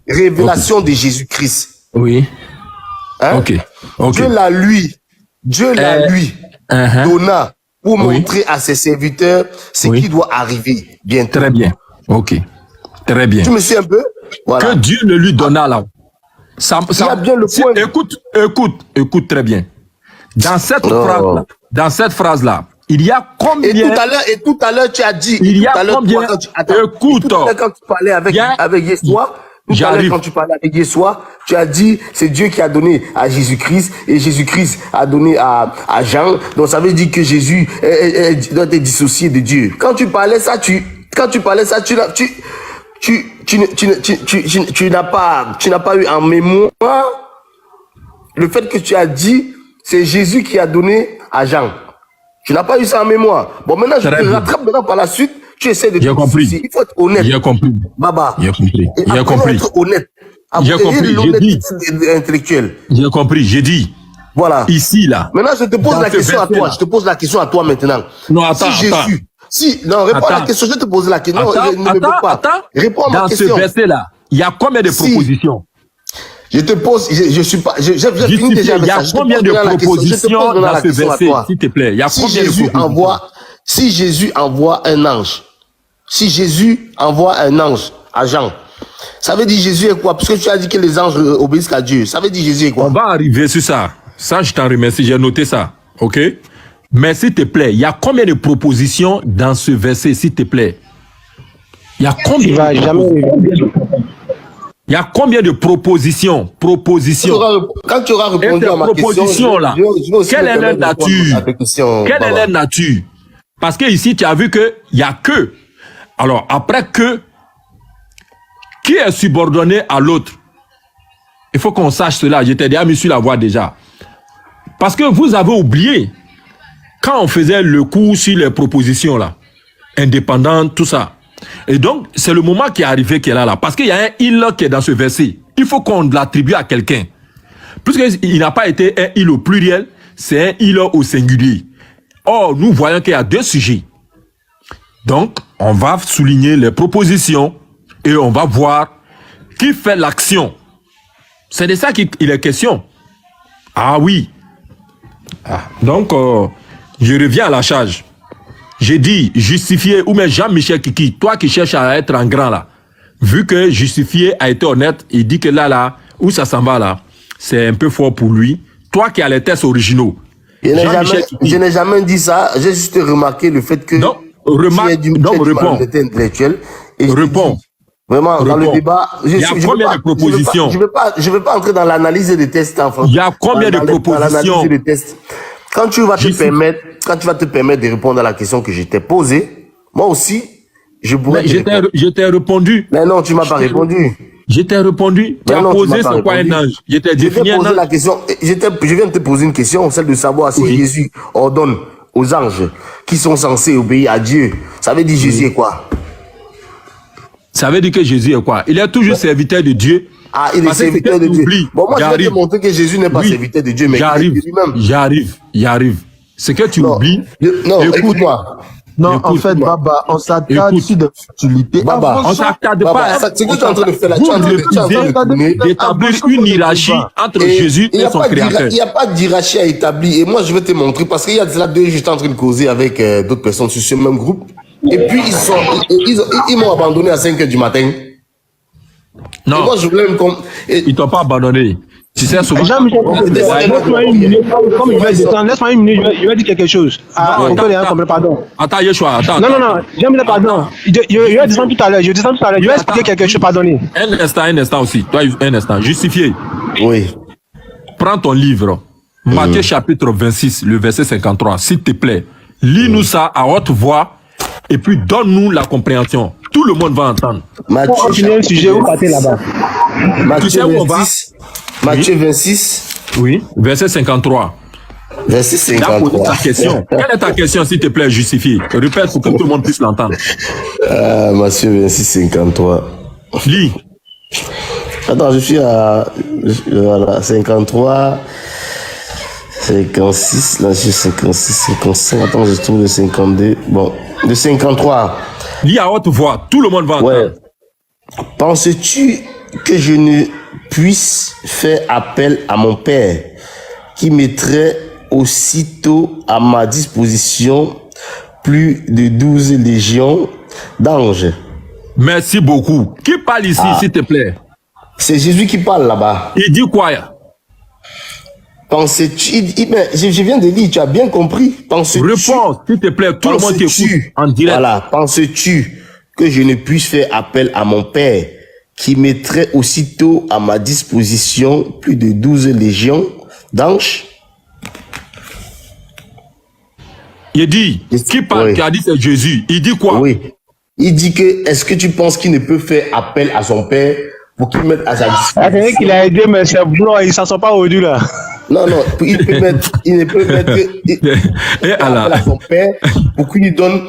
révélation de Jésus-Christ. Oui. Hein? Ok. Dieu l'a lui donna pour montrer à ses serviteurs ce qui doit arriver bientôt. Très bien. Ok. Très bien. Tu me suis un peu? Voilà. Que Dieu ne lui donna là. Il y a bien le point. Écoute très bien. Dans cette phrase-là, il y a combien... Et tout à l'heure, tu as dit... Il y a combien... Écoute. Quand tu parlais avec Yeshua, quand tu parlais avec Yeshua, tu as dit, c'est Dieu qui a donné à Jésus-Christ, et Jésus-Christ a donné à Jean. Donc ça veut dire que Jésus doit être dissocié de Dieu. Quand tu parlais ça, tu n'as pas eu en mémoire le fait que tu as dit, c'est Jésus qui a donné à Jean. Tu n'as pas eu ça en mémoire. Bon, maintenant, je te rattrape maintenant par la suite. Tu essaies de... J'ai compris. Il faut être honnête. J'ai compris. Baba. J'ai compris. J'ai compris. Être honnête. J'ai compris. J'ai dit. Intellectuel. J'ai compris. J'ai dit. Voilà. Ici, là. Maintenant, je te pose la question à toi. Je te pose la question à toi maintenant. Non, attends, réponds à la question. Je te pose la question. Réponds à ma question. Dans ce verset-là, il y a combien de propositions? Je te pose, je suis pas, j'ai fini déjà avec ça. Il y a combien de propositions dans ce verset, s'il te plaît? Il y a combien de propositions? Si Jésus envoie un ange, à Jean, ça veut dire Jésus est quoi? Parce que tu as dit que les anges obéissent à Dieu. Ça veut dire Jésus est quoi? On va arriver sur ça. Ça, je t'en remercie. J'ai noté ça. OK? Mais s'il te plaît, il y a combien de propositions dans ce verset, s'il te plaît? Il y a combien? Il y a combien de propositions? Quand tu auras répondu à ma question, là, quelle est leur nature? Quelle est leur nature? Parce que ici, tu as vu qu'il y a que. Alors, après que, qui est subordonné à l'autre? Il faut qu'on sache cela. J'étais déjà mis sur la voie déjà. Parce que vous avez oublié, quand on faisait le cours sur les propositions là, indépendantes, tout ça. Et donc, c'est le moment qui est arrivé qui est là. Parce qu'il y a un « il » qui est dans ce verset. Il faut qu'on l'attribue à quelqu'un. Puisqu'il n'a pas été un « il » au pluriel, c'est un « il » au singulier. Or, nous voyons qu'il y a deux sujets. Donc, on va souligner les propositions et on va voir qui fait l'action. C'est de ça qu'il est question. Ah oui. Donc, je reviens à la charge. J'ai dit justifié, ou même Jean-Michel Kiki, toi qui cherches à être en grand là, vu que justifié a été honnête, il dit que là, où ça s'en va là, c'est un peu fort pour lui. Toi qui as les tests originaux. Je n'ai jamais dit ça, j'ai juste remarqué le fait que... Non, réponds. Réponds. Vraiment, dans le débat... Il y a combien de propositions? Je ne vais pas entrer dans l'analyse des tests en français. Il y a combien de propositions? Quand tu vas te permettre de répondre à la question que je t'ai posée, moi aussi, je pourrais te répondre. Je t'ai répondu. Mais non, tu m'as pas répondu. Je t'ai répondu. Tu as posé c'est quoi un ange? Je t'ai défini un ange. Je viens de te poser une question, celle de savoir si Jésus ordonne aux anges qui sont censés obéir à Dieu. Ça veut dire Jésus est quoi? Ça veut dire que Jésus est quoi? Il est toujours serviteur de Dieu. Ah, il est serviteur de Dieu. Bon, moi, je vais te montrer que Jésus n'est pas serviteur de Dieu, mais J'arrive. C'est que tu oublies. Non, écoute-moi. Non, en fait, Baba, on s'attarde sur des futilités. Baba, on s'attarde pas. C'est que tu es en train de faire là. Tu es en train d'établir une hiérarchie entre Jésus et son Créateur. Il n'y a pas de hiérarchie à établir. Et moi, je vais te montrer, parce qu'il y a là 2 jours, j'étais en train de causer avec d'autres personnes sur ce même groupe. Et puis, ils m'ont abandonné à 5 h du matin. Non. Et moi, je voulais Ils t'ont pas abandonné. Tu sais, souvent. Laisse-moi une minute. Comme il va descendre, laisse-moi une minute, je vais dire quelque chose. Pardon. Attends, Yeshua, attends. Non, j'aime le pardon. Je vais descendre tout à l'heure. Je vais expliquer quelque chose, pardonnez. Un instant aussi. Toi, un instant. Justifié. Oui. Prends ton livre. Matthieu chapitre 26, le verset 53. S'il te plaît, lis-nous ça à haute voix et puis donne-nous la compréhension. Tout le monde va entendre. Continuez le sujet, vous partez là-bas. Matthieu 26. Oui, verset 53. Verset 53. Ta question. Quelle est ta question, s'il te plaît, justifiée? Répète pour que tout le monde puisse l'entendre. Matthieu 26, 53. Lis. Attends, je suis à... Voilà, 53... 56, là j'ai 56, 55, attends, je trouve le 52. Bon, le 53. Lis à haute voix, tout le monde va entendre. Ouais. Penses-tu que je ne puisse faire appel à mon Père, qui mettrait aussitôt à ma disposition plus de 12 légions d'anges. Merci beaucoup. Qui parle ici, s'il te plaît? C'est Jésus qui parle là-bas. Il dit quoi? Penses-tu, je viens de dire, tu as bien compris. Penses-tu, réponds, s'il te plaît, tout le monde t'écoute en direct. Voilà, penses-tu que je ne puisse faire appel à mon Père, qui mettrait aussitôt à ma disposition plus de 12 légions d'anges? Il dit, qui parle, qui a dit c'est Jésus. Il dit quoi? Oui. Il dit que, est-ce que tu penses qu'il ne peut faire appel à son Père pour qu'il mette à sa disposition? C'est qu'il a aidé, mais c'est blanc, il s'en sort pas au-dessus là. Non, il ne peut mettre appel à son Père pour qu'il lui donne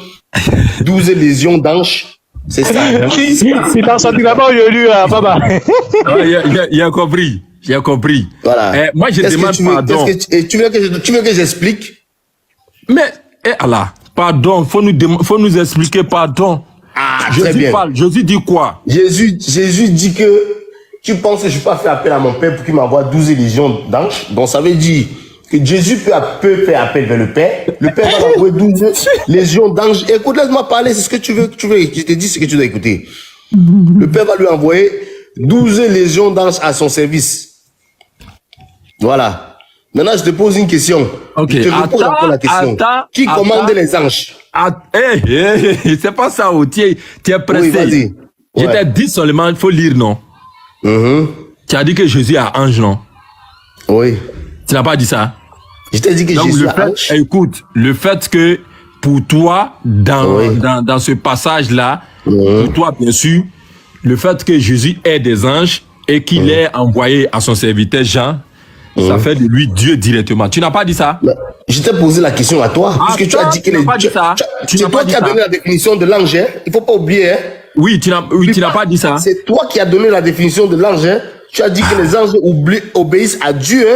12 légions d'anges. C'est ça. Il t'en sortira pas aujourd'hui, papa. Il a compris. J'ai compris. Voilà. Moi, je demande pardon. Tu veux que j'explique? Mais, Allah, pardon, faut nous expliquer pardon. Très bien. Jésus dit quoi? Jésus dit que tu penses que je ne peux pas faire appel à mon Père pour qu'il m'envoie 12 légions d'anges. Donc ça veut dire que Jésus peut faire appel vers le Père. Le Père va envoyer 12 légions d'anges. Écoute, laisse-moi parler, c'est ce que tu veux. Je te dis ce que tu dois écouter. Le Père va lui envoyer 12 légions d'anges à son service. Voilà. Maintenant, je te pose une question. Ok. Je te repose encore la question. Qui commande les anges? C'est pas ça, tu es pressé. Oui, vas-y. Je t'ai dit seulement, il faut lire, non? Tu as dit que Jésus a ange, non? Oui. Tu n'as pas dit ça? Je t'ai dit que Jésus a ange. Écoute, le fait que pour toi, dans ce passage-là, pour toi, bien sûr, le fait que Jésus ait des anges et qu'il ait envoyé à son serviteur Jean, ça fait de lui Dieu directement. Tu n'as pas dit ça? Je t'ai posé la question à toi. Puisque tu as dit que c'est toi qui as donné la définition de l'ange. Il ne faut pas oublier. Oui, tu n'as pas dit ça. C'est toi qui as donné la définition de l'ange. Tu as dit que les anges obéissent à Dieu.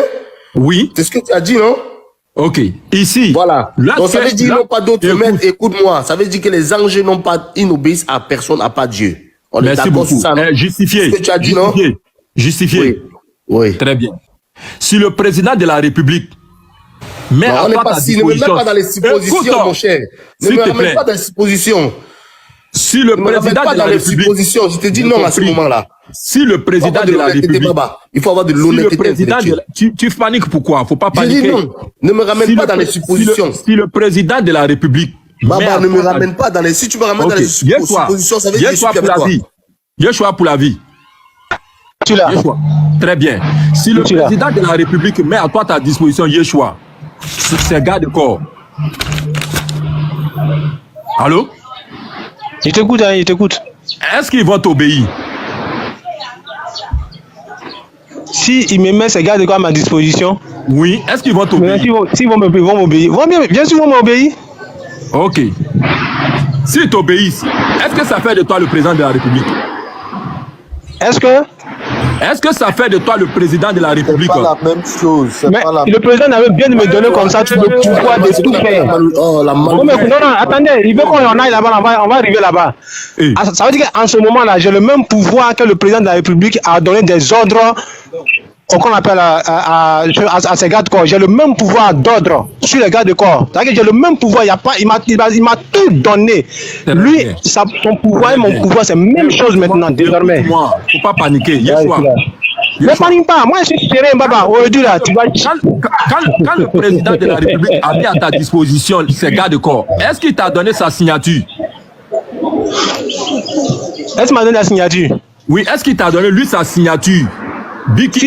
Oui. C'est ce que tu as dit, non? Ok. Ici. Voilà. Donc ça veut dire qu'ils n'ont pas d'autres maîtres. Écoute-moi. Ça veut dire que les anges ils n'obéissent à personne, à pas Dieu. On est d'accord sur ça. Justifié. C'est ce que tu as dit, non? Justifié. Oui. Très bien. Si le président de la République met à ta disposition... Ne me mets pas dans les suppositions, mon cher. Ne me ramène pas dans les suppositions. Si le président de la République... Je te dis non à ce moment-là. Si le président de la République... Il faut avoir de l'honnêteté. Tu paniques pourquoi? Faut pas paniquer. Je dis non. Ne me ramène pas dans les suppositions. Si le président de la République... Baba, ne me ramène pas dans les... Si tu me ramènes dans les suppositions, ça veut dire que je suis avec toi. Yeshua pour la vie. Yeshua. Très bien. Si le président de la République met à toi ta disposition Yeshua, c'est garde corps. Allô? Je t'écoute, je t'écoute. Est-ce qu'ils vont t'obéir? Si ils me mettent ces gardes corps à ma disposition. Oui. Est-ce qu'ils vont t'obéir? S'ils vont m'obéir. Bien sûr, ils vont m'obéir. Ok. S'ils t'obéissent, est-ce que ça fait de toi le président de la République? Est-ce que ça fait de toi le président de la République? C'est pas la même chose. Mais le président avait bien de me donner comme ça tout le pouvoir de tout faire. Non, attendez, il veut qu'on en aille là-bas, on va arriver là-bas. Ça veut dire qu'en ce moment-là, j'ai le même pouvoir que le président de la République a donné des ordres qu'on appelle à ses gardes-corps. J'ai le même pouvoir d'ordre sur les gardes-corps. C'est-à-dire que j'ai le même pouvoir. Il m'a tout donné. Lui, son pouvoir et mon pouvoir, c'est la même chose maintenant, désormais. Il ne faut pas paniquer. Ne panique pas. Moi, je suis serein, Baba. Aujourd'hui, là, tu vas... Quand le président de la République a mis à ta disposition ses gardes-corps, est-ce qu'il t'a donné sa signature? Est-ce qu'il m'a donné la signature? Oui, est-ce qu'il t'a donné, lui, sa signature? Ok, je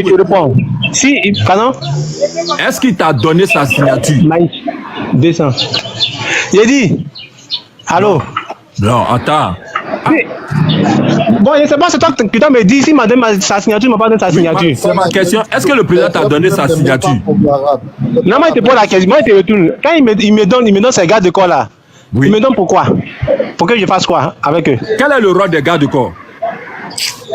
te réponds. Pardon? Est-ce qu'il t'a donné sa signature? Maïs, 200. J'ai dit, allô? Non, attends. Bon, je ne sais pas, c'est toi qui dois me dire s'il m'a donné sa signature, il m'a pas donné sa signature. C'est ma question. Est-ce que le président t'a donné sa signature? Non, moi, il te pose la question. Moi, il te retourne. Quand il me donne ses gardes de corps là, il me donne pourquoi? Pour que je fasse quoi avec eux? Quel est le rôle des gardes de corps?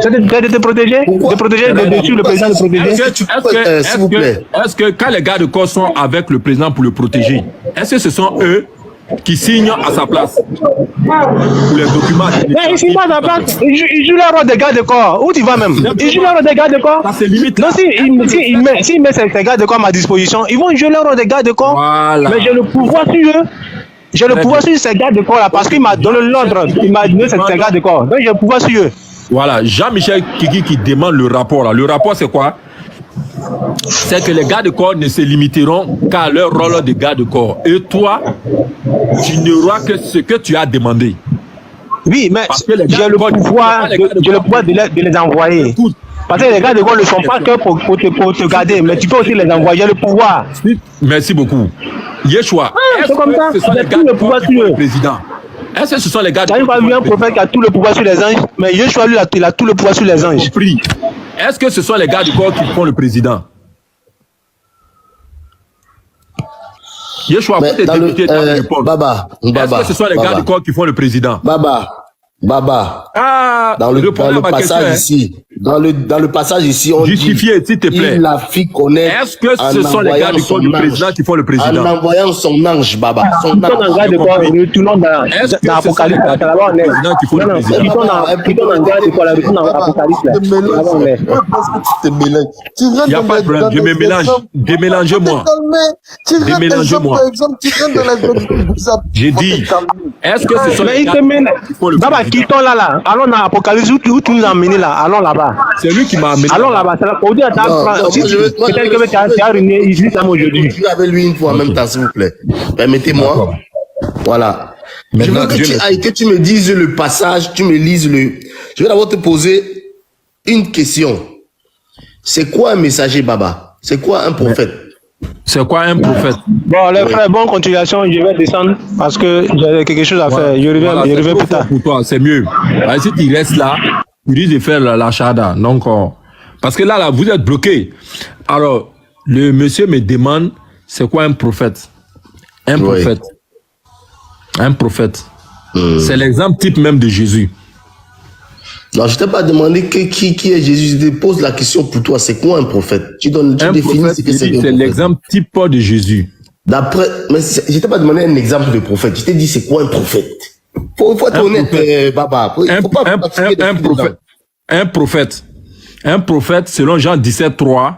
C'est de te protéger, de protéger dessus le président, de protéger. Est-ce que quand les gardes de corps sont avec le président pour le protéger, est-ce que ce sont eux qui signe à sa place. Pour les documents. Mais il signe pas à sa place. Il joue le rôle de garde de corps. Où tu vas même? Il joue le rôle de garde de corps. Ça, c'est limite. Non, s'il met ses gardes de corps à ma disposition, ils vont jouer le rôle de garde de corps. Voilà. Mais j'ai le pouvoir sur eux. J'ai le pouvoir sur ces gardes de corps là parce qu'il m'a donné l'ordre. Il m'a donné ces gardes de corps. Donc j'ai le pouvoir sur eux. Voilà, Jean-Michel Kiki qui demande le rapport là. Le rapport, c'est quoi? C'est que les gardes de corps ne se limiteront qu'à leur rôle de garde de corps. Et toi, tu n'auras que ce que tu as demandé. Oui, mais j'ai le pouvoir de les envoyer. Écoute, Parce que les gardes de corps ne sont pas que pour te garder, mais tu peux aussi les envoyer le pouvoir. merci beaucoup. Yeshua, est-ce comme ça, que ce sont les gardes de corps qui font le président? Est-ce que ce sont les gardes de corps? J'arrive à vu un prophète qui a tout le pouvoir sur les anges, mais Yeshua lui il a tout le pouvoir sur les anges. Est-ce que ce sont les gardes du corps qui font le président? Yeshua, vous êtes député Baba, est-ce que ce sont les gardes du corps qui font le président? Baba. Ah, dans le passage ici, dans le passage ici, on justifiez, s'il te plaît. Il a fait connaître. Est-ce que ce sont les gardes du corps du président qui font le président? En envoyant son ange, Baba. Son ange. Retournons dans l'Apocalypse. Là-bas, on est. Retournons dans garde de corps, retournons dans l'Apocalypse. Là-bas, on est. Il n'y a pas de problème, je me mélange. Démélangez-moi. Démélangez-moi. J'ai dit, est-ce que ce sont les gardes qui font le président? Quittons là. Allons dans l'Apocalypse où tu nous as amenés là. Allons là-bas. C'est lui qui m'a amené. Allons là-bas. C'est pour dire peut-être que tu as réuni ici aujourd'hui. Je suis avec lui une fois en même temps, s'il vous plaît. Permettez-moi. Voilà. Je veux que tu me dises le passage, tu me lises le. Je vais d'abord te poser une question. C'est quoi un messager, Baba? C'est quoi un prophète? C'est quoi un prophète? Bon, les frères, bonne continuation. Je vais descendre parce que j'ai quelque chose à faire. Je reviens plus tard. Pour toi, c'est mieux. Si tu restes là, tu risques de faire la chada. Donc, parce que là, vous êtes bloqué. Alors, le monsieur me demande, c'est quoi un prophète? Un prophète. Un prophète. C'est l'exemple type même de Jésus. Non, je ne t'ai pas demandé qui est Jésus. Je te pose la question pour toi. C'est quoi un prophète? Tu définis ce que c'est. C'est l'exemple type de Jésus. Mais je ne t'ai pas demandé un exemple de prophète. Je t'ai dit c'est quoi un prophète? Faut être honnête, Baba. Un prophète, selon Jean 17:3,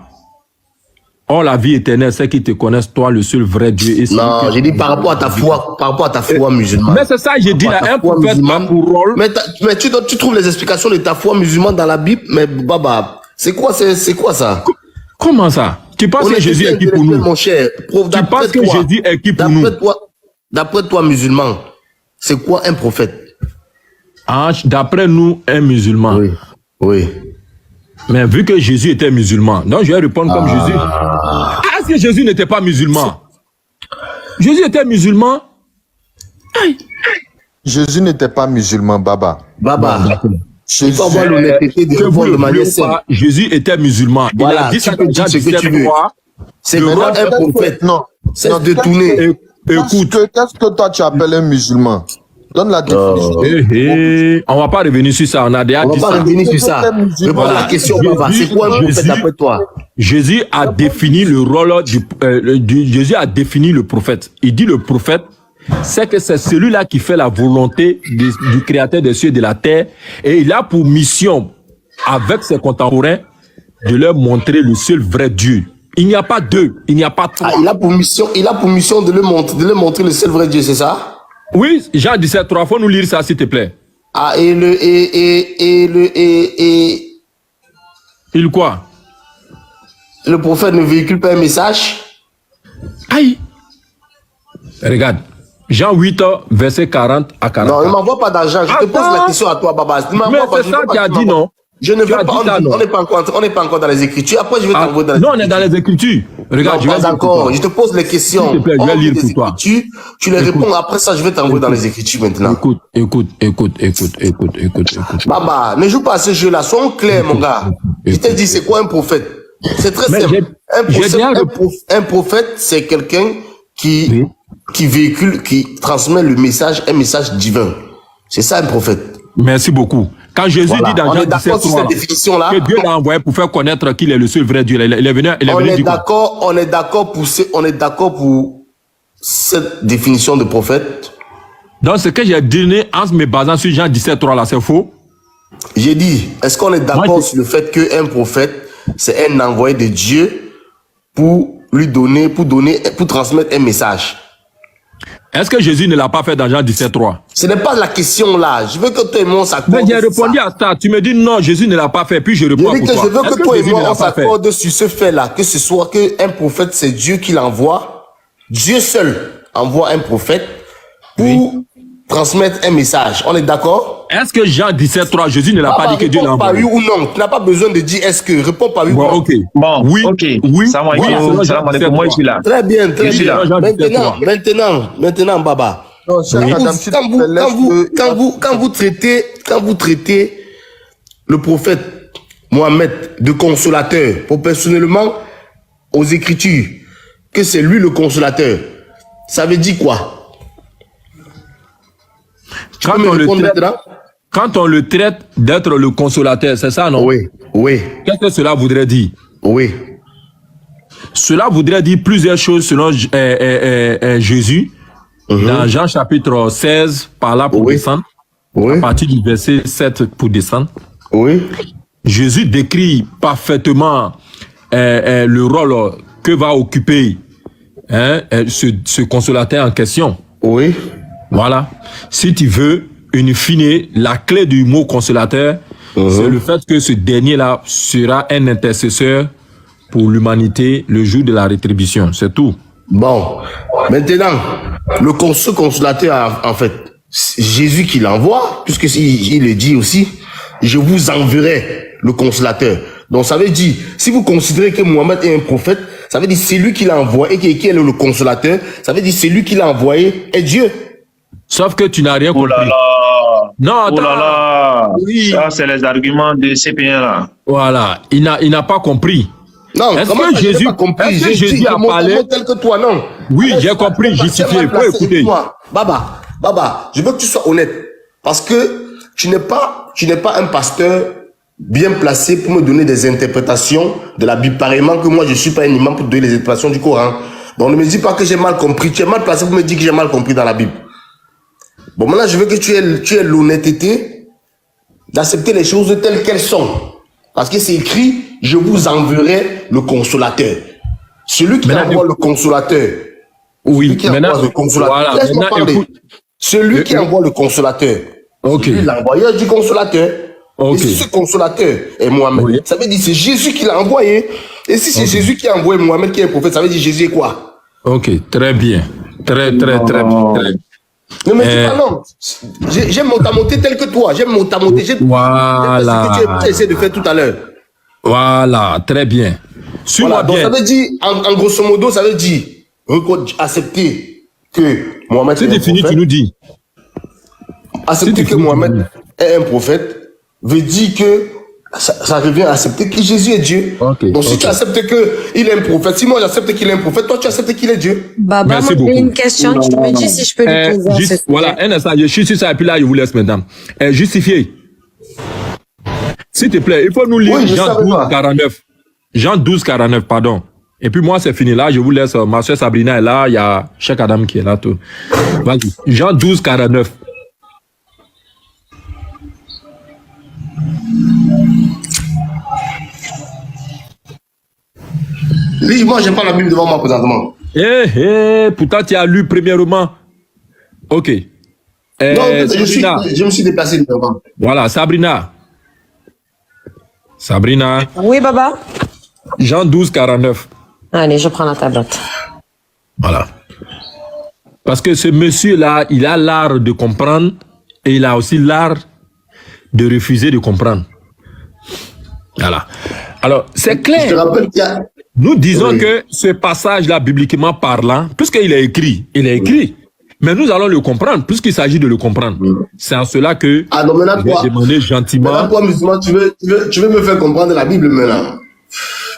oh, la vie éternelle, c'est qu'ils te connaissent, toi, le seul vrai Dieu. Non, j'ai dit par rapport à ta foi, musulmane. Mais c'est ça, j'ai dit là, un prophète a pour rôle. Mais tu trouves les explications de ta foi musulmane dans la Bible, mais Baba, c'est quoi ça? Comment ça? Tu penses que Jésus est qui pour nous? Mon cher. Tu penses que Jésus est qui pour nous? D'après toi, musulman, c'est quoi un prophète? D'après nous, un musulman. Oui. Mais vu que Jésus était musulman, donc je vais répondre comme Jésus. Est-ce que Jésus n'était pas musulman? Jésus était musulman? Jésus n'était pas musulman, Baba. Il faut avoir l'honnêteté de répondre de manière simple. Jésus était musulman. Voilà, il a dit ça déjà ce que tu veux. C'est quoi un prophète? Non. C'est de tourner. Écoute. Qu'est-ce que toi tu appelles un musulman? Donne la définition. On va pas revenir sur ça. On a déjà dit ça. On va pas revenir sur ça. Réponds à la question, Baba. C'est quoi un prophète d'après toi? Jésus a défini le rôle Jésus a défini le prophète. Il dit le prophète, c'est que c'est celui-là qui fait la volonté du créateur des cieux et de la terre. Et il a pour mission, avec ses contemporains, de leur montrer le seul vrai Dieu. Il n'y a pas deux, il n'y a pas trois. Il a pour mission de leur montrer le seul vrai Dieu, c'est ça? Oui, Jean 17:3, faut nous lire ça, s'il te plaît. Il quoi? Le prophète ne véhicule pas un message? Aïe! Regarde, Jean 8, verset 40 à 40. Non, ne m'envoie pas d'argent. Je te pose la question à toi, Baba. Mais c'est ça qui a dit non. Je ne veux pas. On n'est pas encore dans les Écritures. Après, je vais t'envoyer dans les Écritures. Non, on est dans les Écritures. Regarde, non, pas encore. Je te pose les questions. S'il te plaît, je vais lire pour toi. Tu les réponds. Après ça, je vais t'envoyer dans les Écritures maintenant. Écoute. Baba, ne joue pas à ce jeu-là. Sois clair, mon gars. Je t'ai dit, c'est quoi un prophète? C'est très simple. Un prophète, c'est quelqu'un qui véhicule, qui transmet le message, un message divin. C'est ça un prophète. Merci beaucoup. Quand Jésus dit dans Jean 17:3 que Dieu l'a envoyé pour faire connaître qu'il est le seul vrai Dieu, il est venu. On est d'accord pour cette définition de prophète. Donc, ce que j'ai donné en me basant sur Jean 17.3 là, c'est faux? J'ai dit, est-ce qu'on est d'accord sur le fait qu'un prophète, c'est un envoyé de Dieu pour transmettre un message? Est-ce que Jésus ne l'a pas fait dans Jean 17.3? Ce n'est pas la question là. Je veux que toi et moi on s'accorde. Mais j'ai répondu à ça. Tu me dis non, Jésus ne l'a pas fait. Puis je réponds pour toi. Je veux que toi et moi on s'accorde sur ce fait-là. Que ce soit qu'un prophète, c'est Dieu qui l'envoie. Dieu seul envoie un prophète pour transmettre un message. On est d'accord? Est-ce que Jean 17.3, Jésus ne l'a pas dit que Dieu l'a envoyé? Réponds par oui ou non. Tu n'as pas besoin de dire est-ce que. Réponds par oui ou non. Ok. Bon, oui. Ok. Oui. Salam alaikum. Moi, je suis là. Très bien, très bien. Maintenant, Baba. Non, Quand vous traitez le prophète Mohammed de consolateur, personnellement, aux Écritures, que c'est lui le consolateur, ça veut dire quoi? Quand on le traite d'être le consolateur, c'est ça, non? Oui, oui. Qu'est-ce que cela voudrait dire? Oui. Cela voudrait dire plusieurs choses selon Jésus. Dans Jean chapitre 16, par là pour descendre, à partir du verset 7 pour descendre, Jésus décrit parfaitement le rôle que va occuper ce consolateur en question. Oui. Voilà. Si tu veux, in fine, la clé du mot consolateur, c'est le fait que ce dernier-là sera un intercesseur pour l'humanité le jour de la rétribution. C'est tout. Bon. Maintenant, ce consolateur, en fait, c'est Jésus qui l'envoie, puisque il le dit aussi, je vous enverrai le consolateur. Donc ça veut dire, si vous considérez que Mohammed est un prophète, ça veut dire c'est lui qui l'a envoyé, et qui est le consolateur, ça veut dire c'est lui qui l'a envoyé, est Dieu. Sauf que tu n'as rien compris. Oh là là. Non, oh là là. Oui. Ça, c'est les arguments de ces pays-là. Voilà. Il n'a pas compris. Non, est-ce comment que Jésus, pas compris? est-ce que Jésus a parlé tel que toi, non. Oui, j'ai compris, justifié. Faut écouter. Baba, je veux que tu sois honnête. Parce que tu n'es pas un pasteur bien placé pour me donner des interprétations de la Bible. Pareillement que moi, je ne suis pas un imam pour donner les interprétations du Coran. Donc ne me dis pas que j'ai mal compris. Tu es mal placé pour me dire que j'ai mal compris dans la Bible. Bon, maintenant, je veux que tu aies l'honnêteté d'accepter les choses telles qu'elles sont. Parce que c'est écrit, je vous enverrai le consolateur. Celui qui envoie le consolateur. Oui, qui envoie le consolateur. Voilà, celui qui envoie le consolateur. C'est l'envoyeur du consolateur. Et si ce consolateur est Mohammed, ça veut dire c'est Jésus qui l'a envoyé. Et si c'est Jésus qui a envoyé Mohammed qui est un prophète, ça veut dire Jésus est quoi? Ok, très bien. Très bien. Ne me dis pas non. J'aime monter tel que toi. J'aime monter. Voilà. C'est ce que tu essaies de faire tout à l'heure. Voilà, très bien. Voilà, donc ça veut dire, en grosso modo, ça veut dire accepter que Mohammed est un prophète. C'est défini, tu nous dis. Accepter que Mohammed est un prophète veut dire que ça revient à accepter que Jésus est Dieu. Donc si tu acceptes qu'il est un prophète, si moi j'accepte qu'il est un prophète, toi tu acceptes qu'il est Dieu. Baba, moi j'ai une question, tu me dis si je peux lui poser. Voilà, un instant, je suis sur ça et puis là je vous laisse maintenant. Justifier. S'il te plaît, il faut nous lire Jean 12:49. Jean 12:49, pardon. Et puis moi c'est fini là, je vous laisse. Ma soeur Sabrina est là, il y a Cheikh Adam qui est là. Tout. Vas-y. Jean 12:49. Lis, moi j'ai pas la Bible devant moi présentement. Pourtant tu as lu premièrement. Ok. Non, je me suis déplacé devant. Voilà, Sabrina. Oui, Baba. Jean 12:49. Allez, je prends la tablette. Voilà. Parce que ce monsieur-là, il a l'art de comprendre et il a aussi l'art de refuser de comprendre. Voilà. Alors, c'est clair. Je te rappelle qu'il y a... Nous disons que ce passage-là, bibliquement parlant, puisqu'il est écrit, mais nous allons le comprendre, puisqu'il s'agit de le comprendre. C'est en cela que je vais demander gentiment... Maintenant, toi, musulman, tu veux me faire comprendre la Bible maintenant.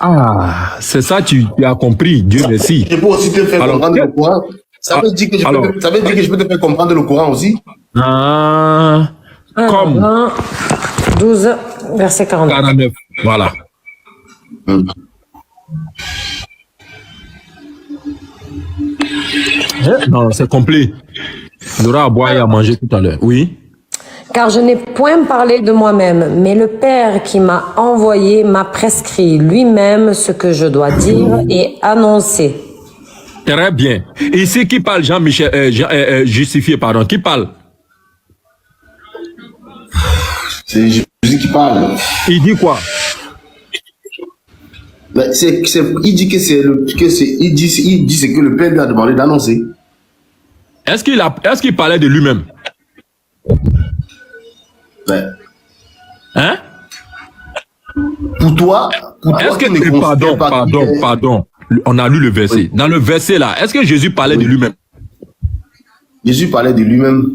Ah, c'est ça, tu as compris, Dieu merci. Je peux aussi te faire comprendre le Coran. Ça veut dire que je peux te faire comprendre le Coran aussi. Comme 12, verset 49. Voilà. Non, c'est complet. Il aura à boire et à manger tout à l'heure. Oui. Car je n'ai point parlé de moi-même, mais le Père qui m'a envoyé m'a prescrit lui-même ce que je dois dire et annoncer. Très bien. Ici, qui parle Jean-Michel, justifié, pardon, qui parle? C'est Jésus qui parle. Il dit quoi? Ben, il dit que il dit ce que le Père lui a demandé d'annoncer. Est-ce qu'il parlait de lui-même? Ben, hein? Pour toi pardon. On a lu le verset. Oui. Dans le verset là, est-ce que Jésus parlait de lui-même? Jésus parlait de lui-même.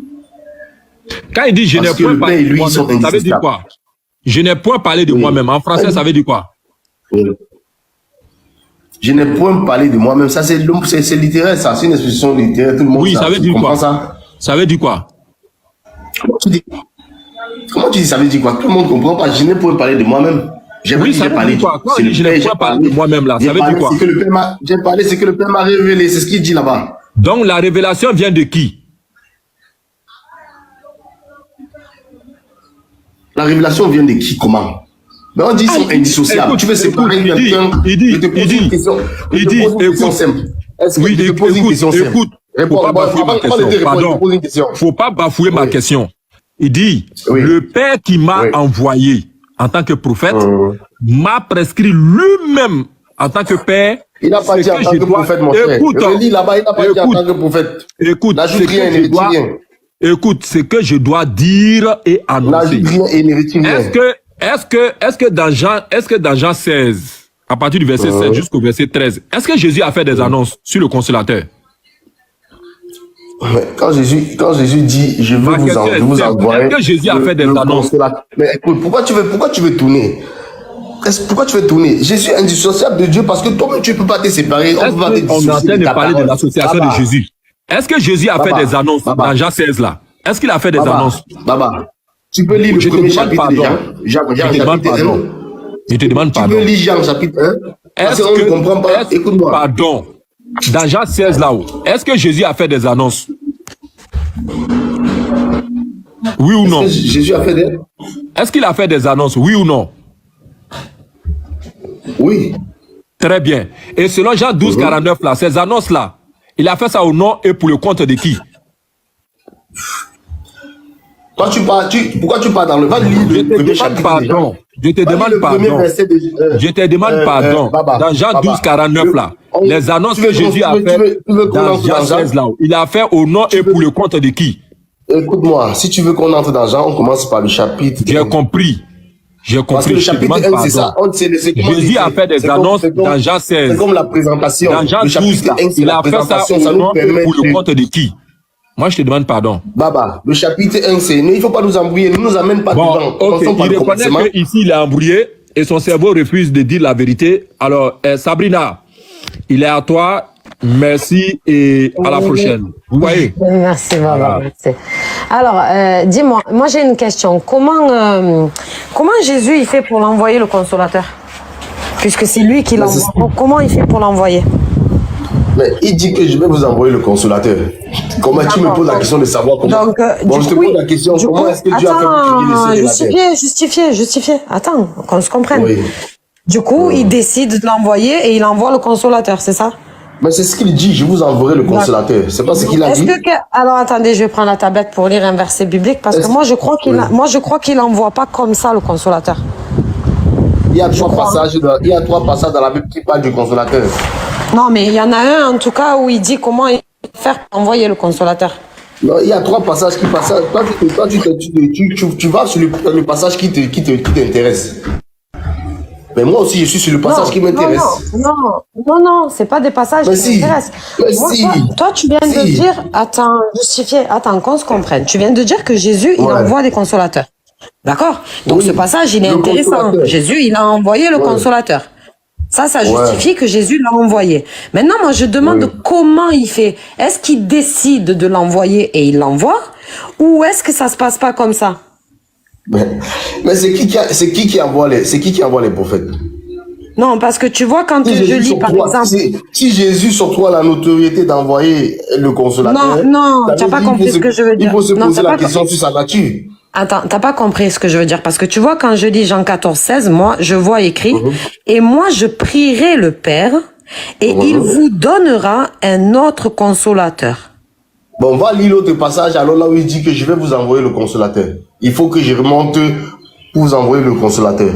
Quand il dit je n'ai point parlé de moi-même, ça veut dire quoi? Je n'ai point parlé de moi-même. En français, ça veut dire quoi? Je n'ai point parlé de moi-même. Ça, c'est littéraire, ça. C'est une expression littéraire. Tout le monde ça veut dire quoi? Ça veut dire quoi? Comment tu dis ça veut dire quoi? Tout le monde ne comprend pas. Je n'ai point parlé de moi-même. Oui, ça veut dire quoi? Je n'ai point parlé de moi-même là. Ça veut dire quoi? J'ai parlé ce que le Père m'a révélé. C'est ce qu'il dit là-bas. Donc, la révélation vient de qui? La révélation vient de qui? Comment? Mais on dit qu'ils sont indissociables. Écoute, tu veux séparer quelqu'un? Il dit, écoute, faut pas bafouer ma question. Il dit, le Père qui m'a envoyé en tant que prophète m'a prescrit lui-même en tant que Père. Il n'a pas dit en tant que prophète, mon frère. Écoute, il n'a pas dit en tant que prophète. Écoute, ce que je dois dire et annoncer. Est-ce que dans Jean 16, à partir du verset 7 jusqu'au verset 13, est-ce que Jésus a fait des annonces sur le consolateur? Quand Jésus dit je veux vous envoyer. Est-ce que Jésus a fait des annonces? Mais écoute, pourquoi tu veux tourner? Pourquoi tu veux tourner? Jésus est indissociable de Dieu parce que toi-même tu ne peux pas te séparer. On est en train de parler de l'association de Jésus. Est-ce que Jésus a fait des annonces dans Jean 16 là? Est-ce qu'il a fait des annonces? Tu peux lire le premier chapitre de Jean. Je te demande pardon. Tu peux lire Jean chapitre 1. Parce qu'on ne comprend pas. Écoute-moi. Pardon. Dans Jean 16 là-haut, est-ce que Jésus a fait des annonces? Oui ou non? Jésus a fait des... Est-ce qu'il a fait des annonces? Oui ou non? Oui. Très bien. Et selon Jean 12, 49 là, ces annonces là, il a fait ça au nom et pour le compte de qui? Pourquoi tu parles dans le... Va lire le premier chapitre. Pardon. Je te demande pardon. Je te demande pardon. Dans Jean 12, 49 là, les annonces que Jésus a fait dans Jean 16 là, il a fait au nom et pour le compte de qui? Écoute-moi, si tu veux qu'on entre dans Jean, on commence par le chapitre. J'ai compris. J'ai compris. Parce que le chapitre 1, c'est ça. Jésus a fait des annonces dans Jean 16. C'est comme la présentation. Dans Jean 12, il a fait ça au nom et pour le compte de qui? Moi, je te demande pardon. Baba, le chapitre 1, c'est... Il ne faut pas nous embrouiller, ne nous amène pas devant. Ok, il reconnaît qu'ici, il est embrouillé et son cerveau refuse de dire la vérité. Alors, Sabrina, il est à toi. Merci et à la prochaine. Vous voyez? Merci, Baba. Merci. Alors, dis-moi, moi j'ai une question. Comment Jésus, il fait pour l'envoyer, le consolateur? Puisque c'est lui qui l'envoie. Comment il fait pour l'envoyer? Mais il dit que je vais vous envoyer le consolateur. Comment tu me poses la question de savoir comment? Donc, je te pose la question, comment est-ce que Dieu a fait pour créer le ciel et la terre? Justifier. Attends, qu'on se comprenne. Oui. Du coup, il décide de l'envoyer et il envoie le consolateur, c'est ça? Mais c'est ce qu'il dit, je vous enverrai le consolateur. C'est pas ce qu'il a dit. Alors attendez, je vais prendre la tablette pour lire un verset biblique parce que moi je crois qu'il n'envoie pas comme ça le consolateur. Il y a trois passages dans la Bible qui parlent du consolateur. Non, mais il y en a un en tout cas où il dit comment il faire pour envoyer le consolateur. Non, il y a trois passages qui passent. Toi, tu vas sur le passage qui t'intéresse. Mais moi aussi, je suis sur le passage qui m'intéresse. Non, c'est pas des passages qui m'intéressent. Toi, tu viens de dire, attends, qu'on se comprenne. Tu viens de dire que Jésus, il envoie des consolateurs. D'accord? Donc ce passage, il est intéressant. Jésus, il a envoyé le consolateur. Ça justifie que Jésus l'a envoyé. Maintenant, moi, je demande comment il fait. Est-ce qu'il décide de l'envoyer et il l'envoie? Ou est-ce que ça se passe pas comme ça? Mais c'est qui qui envoie les prophètes? Non, parce que tu vois, quand je lis, par exemple... Si Jésus sur toi a la notoriété d'envoyer le consolateur... Non, tu n'as pas compris ce que je veux dire. Il faut se poser la question sur sa nature. Attends, t'as pas compris ce que je veux dire. Parce que tu vois, quand je lis Jean 14, 16, moi, je vois écrit, et moi, je prierai le Père, et il vous donnera un autre consolateur. Bon, on va lire l'autre passage, alors là où il dit que je vais vous envoyer le consolateur. Il faut que je remonte pour vous envoyer le consolateur.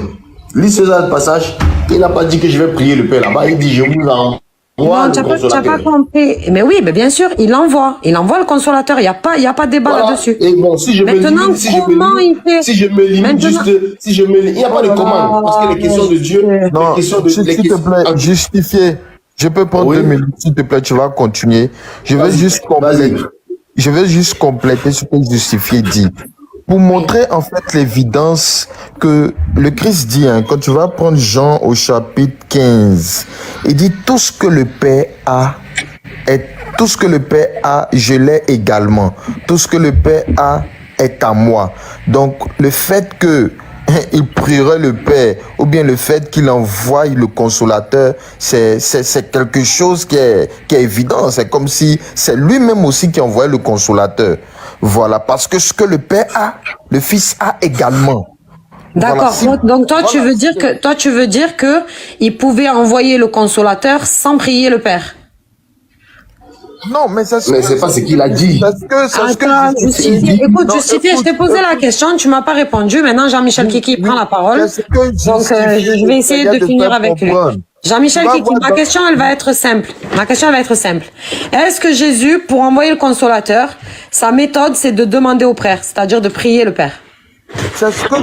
Lis ce passage, il n'a pas dit que je vais prier le Père là-bas, il dit je vous envoie le consolateur. Tu n'as pas compris. Mais oui, mais bien sûr, il envoie le consolateur, il n'y a pas de débat là-dessus. Et bon, si je Maintenant, me limite, comment il fait? Si je me limite juste, il n'y a pas de commande, parce que les questions de Dieu, Non, s'il te plaît, justifier. Je peux prendre 2 minutes, s'il te plaît, tu vas continuer. Je veux juste compléter ce que Justifié dit. Pour montrer en fait l'évidence que le Christ dit, hein, quand tu vas prendre Jean au chapitre 15, il dit tout ce que le Père a, je l'ai également. Tout ce que le Père a est à moi. Donc le fait que il prierait le Père, ou bien le fait qu'il envoie le consolateur, c'est quelque chose qui est évident. C'est comme si c'est lui-même aussi qui envoie le consolateur. Voilà, parce que ce que le Père a, le Fils a également. D'accord. Voilà, donc toi, tu veux dire que il pouvait envoyer le consolateur sans prier le Père. Non, mais ça c'est pas ce qu'il a dit. Écoute, Justifié, je t'ai posé la question, tu m'as pas répondu. Maintenant, Jean-Michel Kiki prend la parole. Donc, je vais essayer de finir avec lui. Jean-Michel Kiki, ma question, elle va être simple. Est-ce que Jésus, pour envoyer le consolateur, sa méthode, c'est de demander au Père, c'est-à-dire de prier le Père? C'est ce que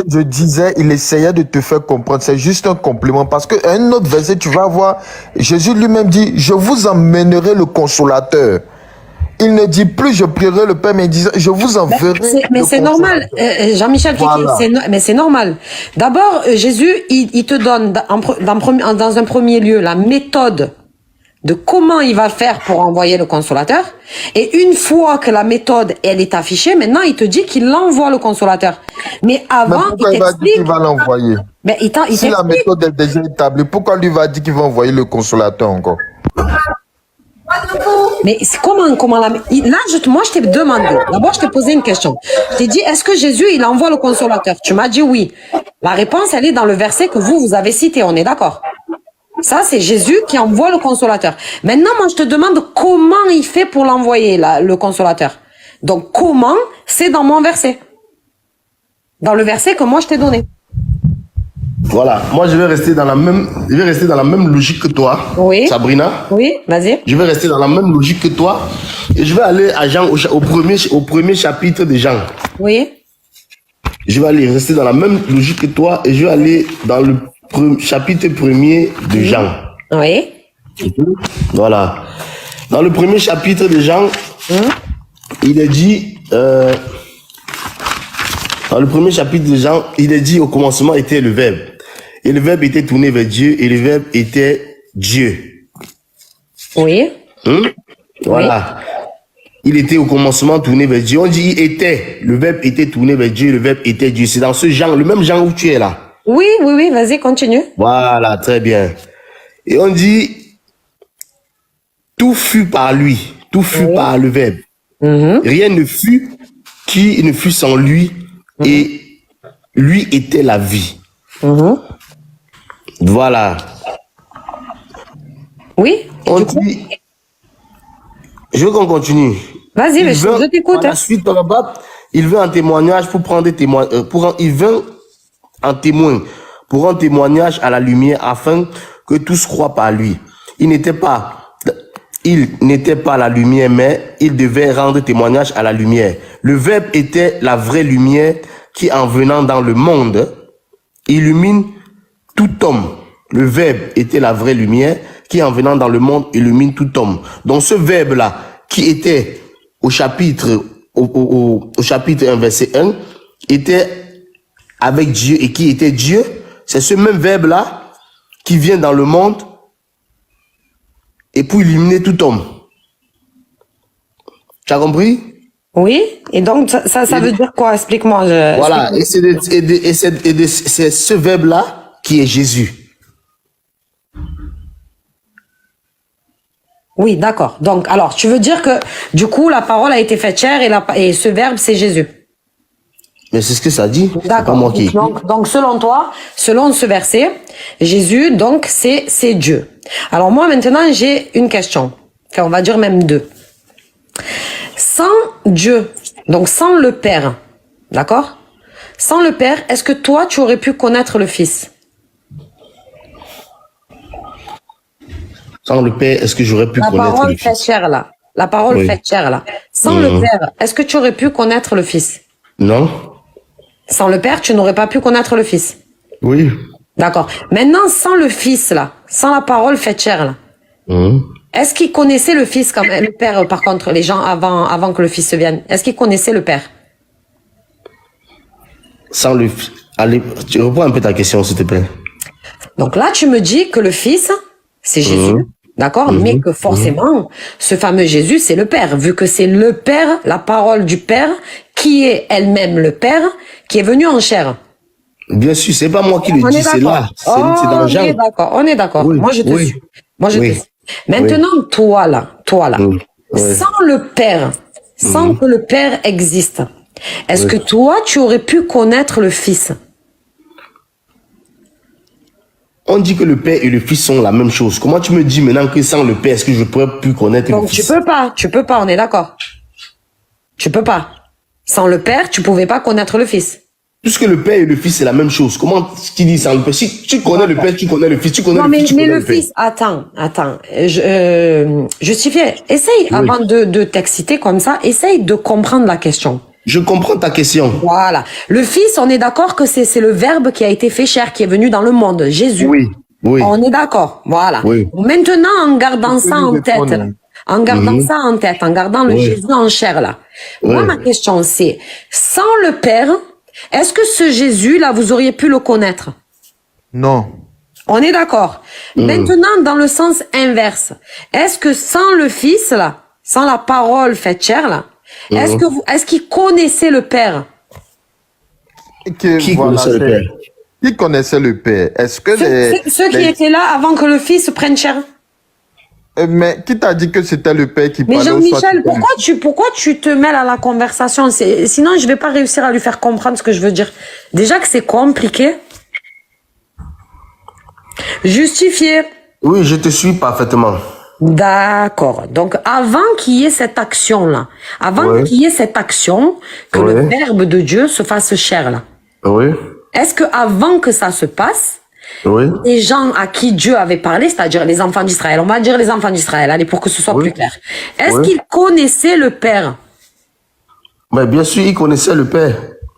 je disais, il essayait de te faire comprendre. C'est juste un complément. Parce qu'un autre verset, tu vas voir, Jésus lui-même dit, je vous emmènerai le consolateur. Il ne dit plus, je prierai le Père, mais il dit, je vous enverrai. Mais c'est normal, Jean-Michel Kiki, mais c'est normal. D'abord, Jésus, il te donne, dans un premier lieu, la méthode de comment il va faire pour envoyer le consolateur. Et une fois que la méthode, elle est affichée, maintenant, il te dit qu'il envoie le consolateur. Mais avant, pourquoi il va dire qu'il va l'envoyer? Si la méthode est déjà établie, pourquoi lui va dire qu'il va envoyer le consolateur encore? Mais comment là, moi, je t'ai demandé. D'abord, je t'ai posé une question. Je t'ai dit, est-ce que Jésus, il envoie le consolateur? Tu m'as dit oui. La réponse, elle est dans le verset que vous avez cité. On est d'accord? Ça, c'est Jésus qui envoie le consolateur. Maintenant, moi, je te demande comment il fait pour l'envoyer, le consolateur. Donc, comment? C'est dans mon verset. Dans le verset que moi, je t'ai donné. Voilà. Moi, je vais rester dans la même logique que toi. Oui. Sabrina. Oui, vas-y. Je vais rester dans la même logique que toi. Et je vais aller à Jean, au premier chapitre de Jean. Oui. Je vais rester dans la même logique que toi et je vais aller dans le chapitre 1er de Jean. Oui. Voilà. Dans le premier chapitre de Jean, il est dit, dans le premier chapitre de Jean, il est dit au commencement était le Verbe. Et le Verbe était tourné vers Dieu et le Verbe était Dieu. Oui. Voilà. Oui. Il était au commencement tourné vers Dieu. On dit il était. Le Verbe était tourné vers Dieu, le Verbe était Dieu. C'est dans ce Jean, le même Jean où tu es là. Oui, vas-y, continue. Voilà, très bien. Et on dit, tout fut par lui, tout fut par le Verbe. Rien ne fut qui ne fut sans lui, et lui était la vie. Voilà. Oui. On dit, je veux qu'on continue. Vas-y, je t'écoute. La suite, il veut un témoignage pour prendre des témoins, il veut un témoin pour un témoignage à la lumière afin que tous croient par lui. Il n'était pas la lumière, mais il devait rendre témoignage à la lumière. Le Verbe était la vraie lumière qui, en venant dans le monde, illumine tout homme. Le Verbe était la vraie lumière qui, en venant dans le monde, illumine tout homme. Donc ce Verbe-là, qui était au chapitre 1, verset 1, était avec Dieu et qui était Dieu. C'est ce même Verbe-là qui vient dans le monde et pour illuminer tout homme. Tu as compris? Oui. Et donc, ça veut dire quoi? Explique-moi. Voilà. Et c'est ce Verbe-là qui est Jésus. Oui, d'accord. Donc, alors, tu veux dire que, du coup, la parole a été faite chair et ce verbe, c'est Jésus. Mais c'est ce que ça dit. D'accord. Donc, selon toi, selon ce verset, Jésus, donc, c'est Dieu. Alors, moi, maintenant, j'ai une question. Enfin, on va dire même deux. Sans Dieu, donc sans le Père, d'accord? Sans le Père, est-ce que toi, tu aurais pu connaître le Fils? Sans le Père, est-ce que j'aurais pu connaître le Fils? La parole fait chair, là. La parole fait chair, là. Sans le Père, est-ce que tu aurais pu connaître le Fils? Non. Sans le Père, tu n'aurais pas pu connaître le Fils? Oui. D'accord. Maintenant, sans le Fils, là, sans la parole faite chair, là, est-ce qu'ils connaissaient le Fils quand même? Le Père, par contre, les gens avant que le Fils vienne, est-ce qu'ils connaissaient le Père? Sans le... Allez, tu reprends un peu ta question, s'il te plaît. Donc là, tu me dis que le Fils, c'est Jésus, d'accord? Mais que forcément, ce fameux Jésus, c'est le Père, vu que c'est le Père, la parole du Père, qui est elle-même le Père, qui est venu en chair. Bien sûr, c'est pas moi qui le dis, c'est là. C'est dans Jean. On est d'accord. Oui, moi, je te suis. Moi, je te suis. Maintenant, toi là, sans le Père, sans que le Père existe, est-ce que toi, tu aurais pu connaître le Fils? On dit que le Père et le Fils sont la même chose. Comment tu me dis maintenant que sans le Père, est-ce que je pourrais plus connaître le Fils? Donc tu peux pas, on est d'accord. Tu peux pas. Sans le Père, tu pouvais pas connaître le Fils. Puisque le Père et le Fils, c'est la même chose. Comment tu dis sans le Père? Si tu connais le Père, tu connais le Fils, tu connais le Fils, tu connais le Père. Mais le Fils, attends. Justifier, essaye, avant de t'exciter comme ça, essaye de comprendre la question. Je comprends ta question. Voilà. Le Fils, on est d'accord que c'est le Verbe qui a été fait chair, qui est venu dans le monde, Jésus. Oui. On est d'accord. Voilà. Oui. Maintenant, en gardant ça en tête, en gardant le Jésus en chair, là. Moi, ma question, c'est, sans le Père, est-ce que ce Jésus-là, vous auriez pu le connaître? Non. On est d'accord. Maintenant, dans le sens inverse, est-ce que sans le Fils, là, sans la parole faite chair, là, est-ce qu'il connaissait le Père? Qui connaissait le Père? Qui connaissait le Père? Est-ce que ceux qui étaient là avant que le Fils prenne chair? Mais qui t'a dit que c'était le Père qui parlait? Mais Jean-Michel, pourquoi tu te mêles à la conversation? Sinon, je vais pas réussir à lui faire comprendre ce que je veux dire. Déjà que c'est compliqué. Justifier. Oui, je te suis parfaitement. D'accord. Donc, avant qu'il y ait cette action-là, que le Verbe de Dieu se fasse chair, là. Oui. Est-ce que avant que ça se passe, les gens à qui Dieu avait parlé, c'est-à-dire les enfants d'Israël, on va dire les enfants d'Israël, allez, pour que ce soit plus clair, est-ce qu'ils connaissaient le Père? Mais bien sûr, ils connaissaient le Père.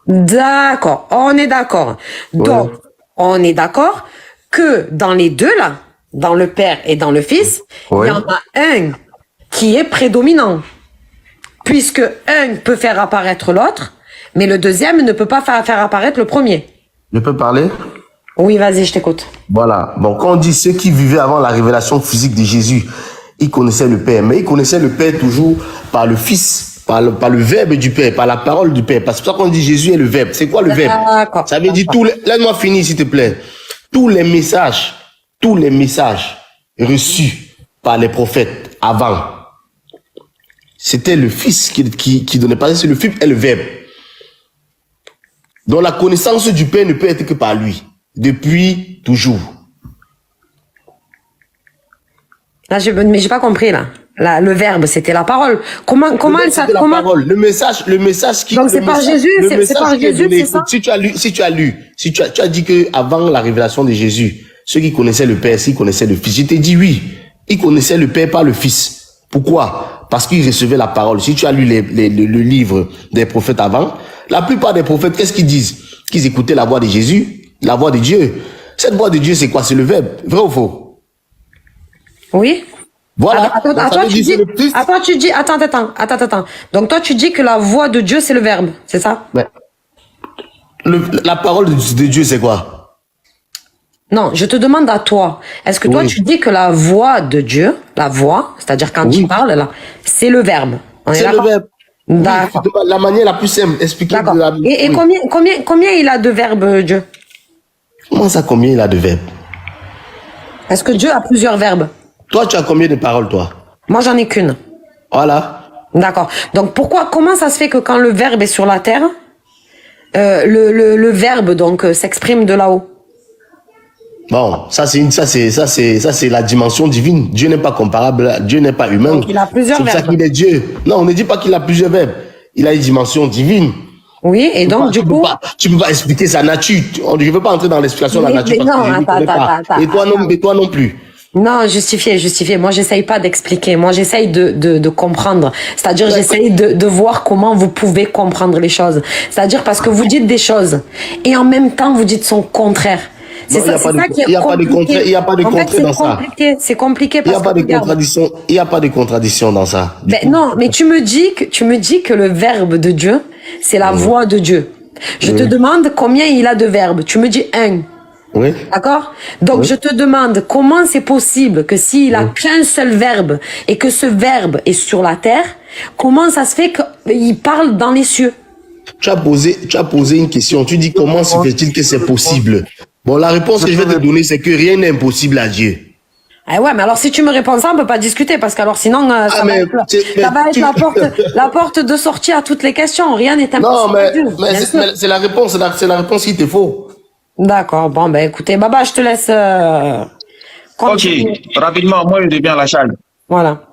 D'accord, on est d'accord. Donc, on est d'accord que dans les deux, là, dans le Père et dans le Fils, il y en a un qui est prédominant, puisque un peut faire apparaître l'autre, mais le deuxième ne peut pas faire apparaître le premier. Je peux parler? Oui, vas-y, je t'écoute. Voilà. Donc, quand on dit ceux qui vivaient avant la révélation physique de Jésus, ils connaissaient le Père, mais ils connaissaient le Père toujours par le Fils, par le Verbe du Père, par la parole du Père. Parce que c'est pour ça qu'on dit Jésus est le Verbe. C'est quoi le Verbe? Ça veut dire laisse-moi finir, s'il te plaît. Tous les messages reçus par les prophètes avant, c'était le Fils qui donnait pas. C'est le Fils et le Verbe. Donc la connaissance du Père ne peut être que par lui, depuis toujours. Là, mais j'ai pas compris là. Le Verbe, c'était la parole. Comment ça? La parole. Le message qui. Donc c'est par Jésus, c'est par Jésus, c'est ça. Si tu as dit que avant la révélation de Jésus, ceux qui connaissaient le Père, s'ils connaissaient le Fils, je t'ai dit oui, ils connaissaient le Père par le Fils. Pourquoi? Parce qu'ils recevaient la parole. Si tu as lu le livre des prophètes avant, la plupart des prophètes, qu'est-ce qu'ils disent? Qu'ils écoutaient la voix de Jésus, la voix de Dieu. Cette voix de Dieu, c'est quoi? C'est le Verbe. Vrai ou faux? Oui. Voilà. Attends, attends. Donc toi, tu dis que la voix de Dieu, c'est le Verbe, c'est ça? Mais la parole de Dieu, c'est quoi? Non, je te demande à toi. Est-ce que toi, tu dis que la voix de Dieu, la voix, c'est-à-dire quand tu parles là, c'est le Verbe? C'est le Verbe. D'accord. Oui, la manière la plus simple, expliquer. D'accord. Et combien il a de verbes, Dieu? Comment ça, combien il a de verbes? Est-ce que Dieu a plusieurs verbes? Toi, tu as combien de paroles, toi? Moi, j'en ai qu'une. Voilà. D'accord. Donc, comment ça se fait que quand le verbe est sur la terre, le verbe, donc, s'exprime de là-haut? Bon, ça c'est la dimension divine. Dieu n'est pas comparable, Dieu n'est pas humain. Donc, il a plusieurs verbes. C'est pour ça qu'il est Dieu. Non, on ne dit pas qu'il a plusieurs verbes. Il a une dimension divine. Oui, et donc, du coup... Tu peux pas expliquer sa nature. Je ne veux pas entrer dans l'explication de la nature. Mais non, attends. Et toi non plus. Non, justifier. Moi, j'essaye pas d'expliquer. Moi, j'essaye de comprendre. C'est-à-dire, j'essaye de voir comment vous pouvez comprendre les choses. C'est-à-dire parce que vous dites des choses et en même temps, vous dites son contraire. C'est ça qui est compliqué. Il n'y a pas de contradiction dans ça. C'est compliqué parce que il n'y a pas de contradiction dans ça. Non, mais tu me dis que le verbe de Dieu, c'est la voix de Dieu. Je te demande combien il a de verbes. Tu me dis 1. Oui. D'accord? Donc, je te demande comment c'est possible que s'il a qu'un seul verbe et que ce verbe est sur la terre, comment ça se fait qu'il parle dans les cieux? Tu as posé une question. Tu dis comment se fait-il que c'est possible? Bon, la réponse que je vais te donner, c'est que rien n'est impossible à Dieu. Ah ouais, mais alors si tu me réponds ça, on peut pas discuter parce qu'alors sinon ça va être la porte de sortie à toutes les questions. Rien n'est impossible. Non, mais c'est la réponse, c'est la réponse qu'il te faut. D'accord. Bon, ben écoutez, Baba, je te laisse. Ok, rapidement, moi je deviens la charge. Voilà.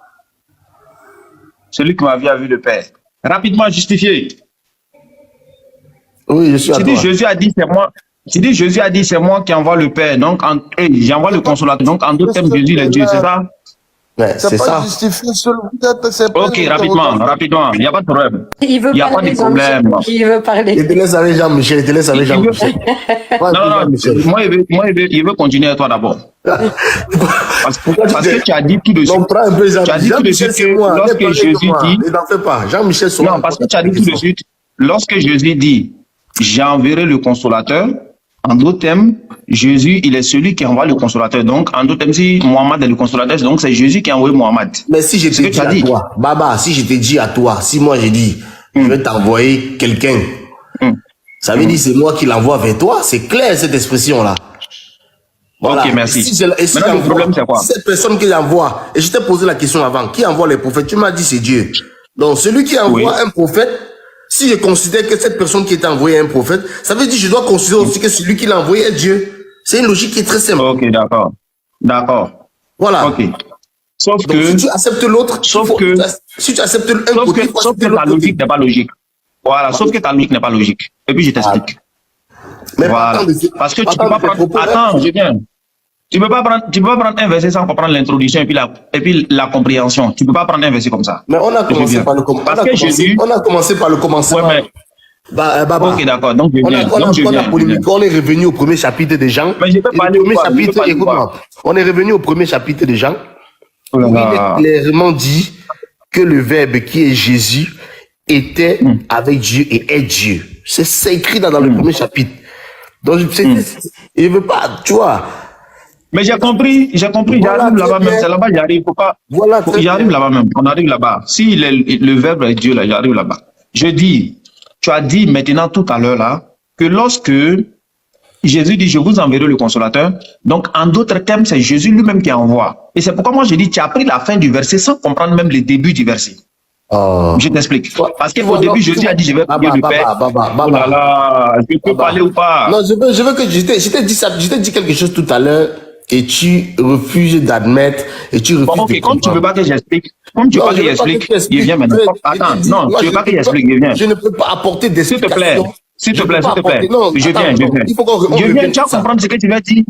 Celui qui m'a vu le Père. Rapidement justifié. Oui, je suis à toi. Jésus a dit c'est moi. Jésus a dit c'est moi qui envoie le Père. Donc j'envoie le consolateur. Donc en d'autres termes, Jésus est Dieu, c'est ça? Ouais, c'est ça. Ok, rapidement. Il n'y a pas de problème. Il n'y a pas de problème. Il veut parler. Je te laisse avec Jean-Michel. Non, moi, il veut continuer avec toi d'abord. Parce que tu as dit tout de suite. Tu as dit tout de suite que lorsque Jésus dit. Non, parce que tu as dit tout de suite. Lorsque Jésus dit j'enverrai le consolateur, en d'autres termes, Jésus, il est celui qui envoie le consolateur. Donc, en d'autres termes, si Mohamed est le consolateur, donc c'est Jésus qui a envoyé Mohamed. Mais si je te dis à toi, Baba, si je te dis à toi, si moi j'ai dit, je vais t'envoyer quelqu'un, ça veut dire c'est moi qui l'envoie vers toi, c'est clair cette expression-là. Voilà. Ok, merci. Maintenant, le problème, c'est quoi? Cette personne qui l'envoie, et je t'ai posé la question avant, qui envoie les prophètes? Tu m'as dit c'est Dieu. Donc, celui qui envoie un prophète, si je considère que cette personne qui est envoyée est un prophète, ça veut dire que je dois considérer aussi que celui qui l'a envoyé est Dieu. C'est une logique qui est très simple. Ok, d'accord. Voilà. Ok. Sauf donc, que si tu acceptes l'autre, si tu acceptes un côté, sauf que ta logique n'est pas logique. Voilà, sauf que ta logique n'est pas logique. Et puis je t'explique. Voilà. Parce que tu peux pas prendre. Attends, je viens. Tu peux pas prendre un verset sans comprendre l'introduction et puis la compréhension. Tu peux pas prendre un verset comme ça. Mais on a commencé par le commencement. Ouais, mais... ok, d'accord. Donc je viens. On est revenu au premier chapitre des Jean. Mais je peux parler au chapitre. Écoute-moi. On est revenu au premier chapitre des Jean. Où il est clairement dit que le Verbe qui est Jésus était avec Dieu et est Dieu. C'est écrit dans le premier chapitre. Donc il veut pas, tu vois. Mais j'ai compris, voilà, j'arrive là-bas même, c'est là-bas, j'arrive, faut pas, voilà, j'arrive là-bas même, on arrive là-bas. Si le Verbe est Dieu, là, j'arrive là-bas. Je dis, tu as dit maintenant tout à l'heure là, que lorsque Jésus dit, je vous enverrai le consolateur, donc en d'autres termes, c'est Jésus lui-même qui envoie. Et c'est pourquoi moi je dis, tu as pris la fin du verset sans comprendre même le début du verset. Je t'explique. Parce qu'au début, Jésus a dit, je vais prier le Père. Oh là là, je peux parler ou pas? Non, je veux que je t'ai dit ça, je t'ai dit quelque chose tout à l'heure. Et tu refuses d'admettre et tu refuses bon, ok, comme tu ne veux pas que j'explique, il vient maintenant. Attends, non, tu ne veux pas que j'explique, il vient. Je ne peux pas apporter des explications. S'il te plaît. Je viens, tu vas comprendre ce que tu vas dire.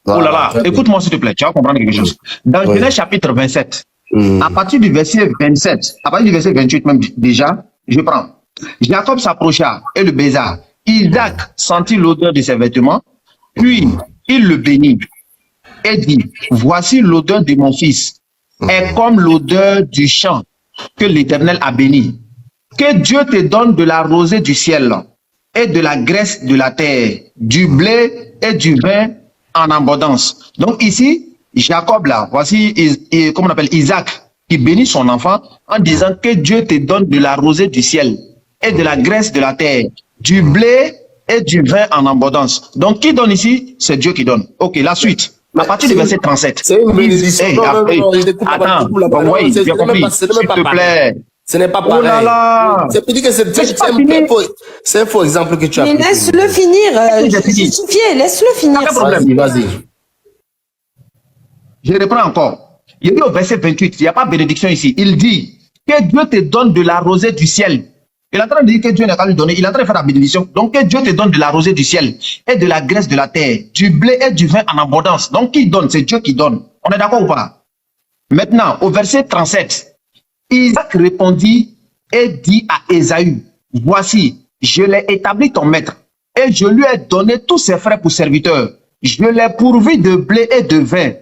Oh là là, écoute-moi s'il te plaît, tu vas comprendre quelque chose. Dans Genèse chapitre 27, à partir du verset 27, à partir du verset 28 même déjà, je prends. Jacob s'approcha et le baisa. Isaac sentit l'odeur de ses vêtements, puis il le bénit. Et dit, voici l'odeur de mon fils, est comme l'odeur du champ que l'Éternel a béni. Que Dieu te donne de la rosée du ciel et de la graisse de la terre, du blé et du vin en abondance. Donc ici, Jacob là, voici, comment on appelle, Isaac, qui bénit son enfant en disant que Dieu te donne de la rosée du ciel et de la graisse de la terre, du blé et du vin en abondance. Donc qui donne ici? C'est Dieu qui donne. Ok, la suite. À partir du verset 37. C'est une bénédiction. Attends, oui, j'ai compris. S'il te plaît. Ce n'est pas pareil. Oh là là. C'est un faux exemple que tu as. Mais laisse-le finir. Justifier, laisse-le finir. Pas de problème. Vas-y. Je reprends encore. Il dit au verset 28, il n'y a pas de bénédiction ici. Il dit que Dieu te donne de la rosée du ciel. Il est en train de dire que Dieu n'a pas lui donner. Il est en train de faire la bénédiction. Donc que Dieu te donne de la rosée du ciel et de la graisse de la terre, du blé et du vin en abondance. Donc qui donne? C'est Dieu qui donne. On est d'accord ou pas? Maintenant, au verset 37. Isaac répondit et dit à Ésaü, voici, je l'ai établi ton maître, et je lui ai donné tous ses frères pour serviteurs. Je l'ai pourvu de blé et de vin.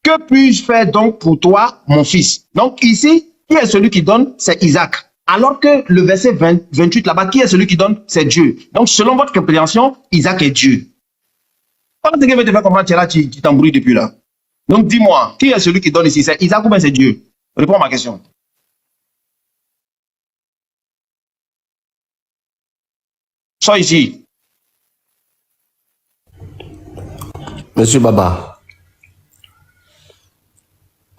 Que puis-je faire donc pour toi, mon fils? Donc ici, qui est celui qui donne? C'est Isaac. Alors que le verset 28 là-bas, qui est celui qui donne? C'est Dieu. Donc selon votre compréhension, Isaac est Dieu. Comment est-ce que je vais te faire comprendre? Tu es là, tu t'embrouilles depuis là. Donc dis-moi, qui est celui qui donne ici? C'est Isaac ou bien c'est Dieu? Réponds à ma question. Sois ici. Monsieur Baba,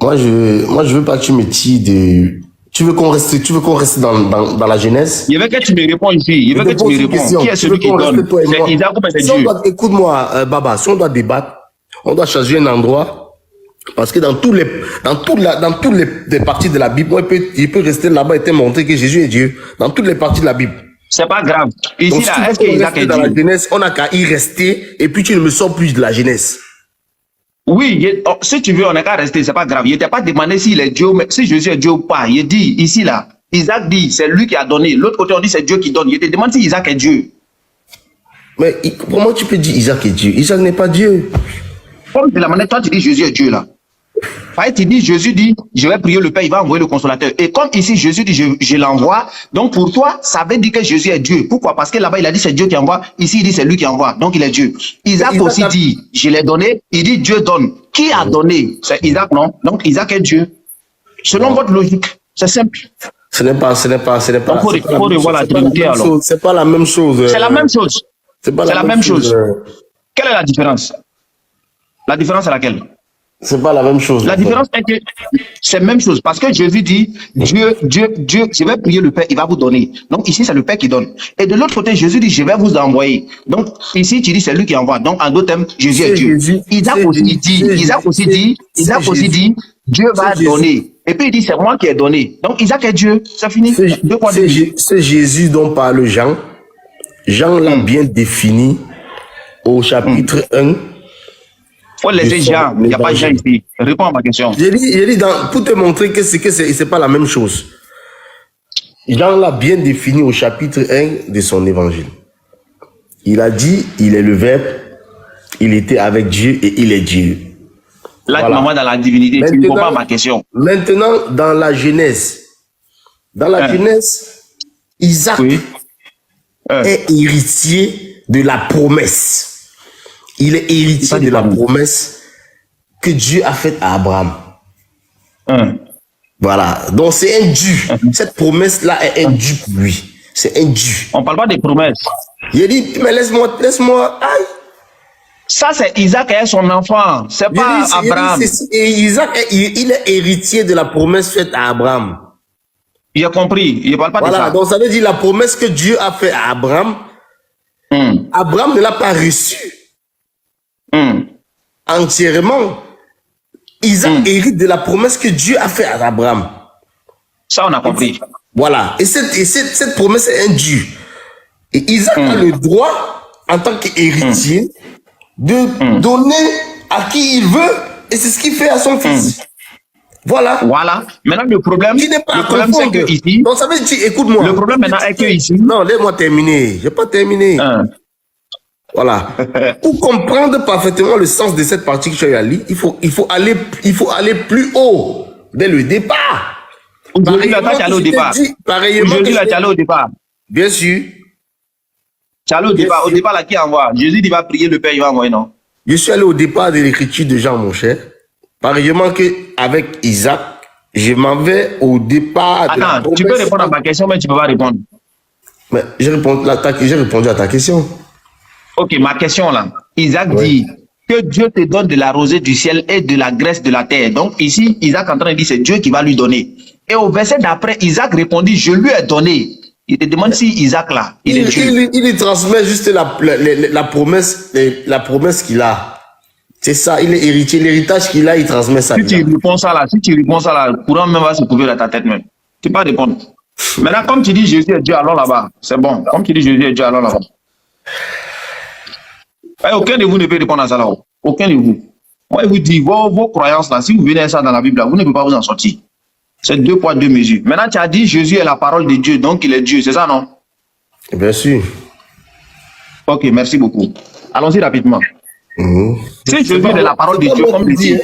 moi je veux pas que tu me tires de... Tu veux qu'on reste dans la Genèse? Je veux que tu me réponds ici. Je veux que tu me réponds. Qui est celui qui donne? C'est Isaac ou c'est Dieu? Écoute-moi, Baba, si on doit débattre, on doit changer un endroit. Parce que dans toutes les parties de la Bible, il peut rester là-bas et te montrer que Jésus est Dieu. Dans toutes les parties de la Bible. C'est pas grave. Ici, donc, là, est-ce que Isaac est dans Dieu? La Genèse, on n'a qu'à y rester et puis tu ne me sors plus de la Genèse. Oui, si tu veux, on n'a qu'à rester, c'est pas grave. Il ne t'a pas demandé s'il est Dieu, mais si Jésus est Dieu ou pas. Il dit, ici, là, Isaac dit, c'est lui qui a donné. L'autre côté, on dit, c'est Dieu qui donne. Il te demande si Isaac est Dieu. Mais comment tu peux dire Isaac est Dieu? Isaac n'est pas Dieu. Comme de la manière, toi, tu dis Jésus est Dieu, là. Tu dis, Jésus dit, je vais prier le Père, il va envoyer le consolateur. Et comme ici, Jésus dit, je l'envoie. Donc, pour toi, ça veut dire que Jésus est Dieu. Pourquoi? Parce que là-bas, il a dit, c'est Dieu qui envoie. Ici, il dit, c'est lui qui envoie. Donc, il est Dieu. Isaac aussi dit, je l'ai donné. Il dit, Dieu donne. Qui a donné? C'est Isaac, non? Donc, Isaac est Dieu. Selon votre logique, c'est simple. Ce n'est pas. Il faut revoir la Trinité, alors. C'est pas la même chose. C'est la même chose. C'est la même chose. Quelle est la différence? La différence est laquelle? C'est pas la même chose. La différence est que c'est la même chose. Parce que Jésus dit, Dieu, je vais prier le Père, il va vous donner. Donc ici, c'est le Père qui donne. Et de l'autre côté, Jésus dit, je vais vous envoyer. Donc ici, tu dis, c'est lui qui envoie. Donc en d'autres termes, Jésus est Dieu. Isaac aussi dit, Dieu va donner. Et puis il dit, c'est moi qui ai donné. Donc Isaac est Dieu. C'est fini. C'est Jésus dont parle Jean. Jean l'a bien défini au chapitre 1. Il faut laisser Jean, il n'y a pas Jean ici. Réponds à ma question. J'ai dit pour te montrer que c'est pas la même chose. Jean l'a bien défini au chapitre 1 de son évangile. Il a dit, il est le Verbe, il était avec Dieu et il est Dieu. Là, voilà. Tu m'envoies dans la divinité, tu ne réponds pas à ma question. Maintenant, dans la Genèse, Isaac est héritier de la promesse. Il est héritier de la promesse que Dieu a faite à Abraham. Voilà. Donc c'est un dû. Cette promesse-là est un dû pour lui. C'est un dû. On ne parle pas des promesses. Il dit, mais laisse-moi. Aïe. Ça, c'est Isaac et son enfant. C'est pas Abraham. Isaac, il est héritier de la promesse faite à Abraham. Il a compris. Il ne parle pas de ça. Voilà. Donc ça veut dire la promesse que Dieu a faite à Abraham. Abraham ne l'a pas reçue. Entièrement. Isaac hérite de la promesse que Dieu a faite à Abraham. Ça, on a compris. Voilà. Et cette promesse est un dû. Et Isaac a le droit, en tant qu'héritier, de donner à qui il veut. Et c'est ce qu'il fait à son fils. Voilà. Voilà. Maintenant, le problème, c'est que ici... Donc, ça veut dire, écoute-moi. Le problème maintenant est que ici... Non, laisse-moi terminer. Je n'ai pas terminé. Voilà. Pour comprendre parfaitement le sens de cette partie que tu as lue, il faut aller plus haut dès le départ. Aujourd'hui, là, tu es allé au départ. Aujourd'hui, là, tu es allé au départ. Bien sûr. Tu es allé au départ. Au départ, là, qui envoie? Jésus, il va prier le Père, il va envoyer, non? Je suis allé au départ de l'écriture de Jean, mon cher. Pareillement qu'avec Isaac, je m'en vais au départ. Attends, tu peux répondre à ma question, mais tu ne peux pas répondre. Mais j'ai répondu à ta question. Ok, ma question là. Isaac dit que Dieu te donne de la rosée du ciel et de la graisse de la terre. Donc ici, Isaac est en train de dire c'est Dieu qui va lui donner. Et au verset d'après, Isaac répondit, je lui ai donné. Il te demande si Isaac là, il lui transmet juste la promesse qu'il a. C'est ça, il est héritier, l'héritage qu'il a, il transmet ça. Si tu réponds ça là, le courant même va se trouver dans ta tête même. Tu peux pas répondre. Maintenant, comme tu dis Jésus est Dieu, alors là-bas, c'est bon. Comme tu dis Jésus est Dieu, alors là-bas. Aucun de vous ne peut répondre à ça là. Aucun de vous. Moi, je vous dis, vos croyances là, si vous venez à ça dans la Bible là, vous ne pouvez pas vous en sortir. C'est 2 poids, 2 mesures. Maintenant, tu as dit Jésus est la parole de Dieu, donc il est Dieu, c'est ça, non? Bien sûr. Ok, merci beaucoup. Allons-y rapidement. Si Jésus est la parole de Dieu, comme tu dis,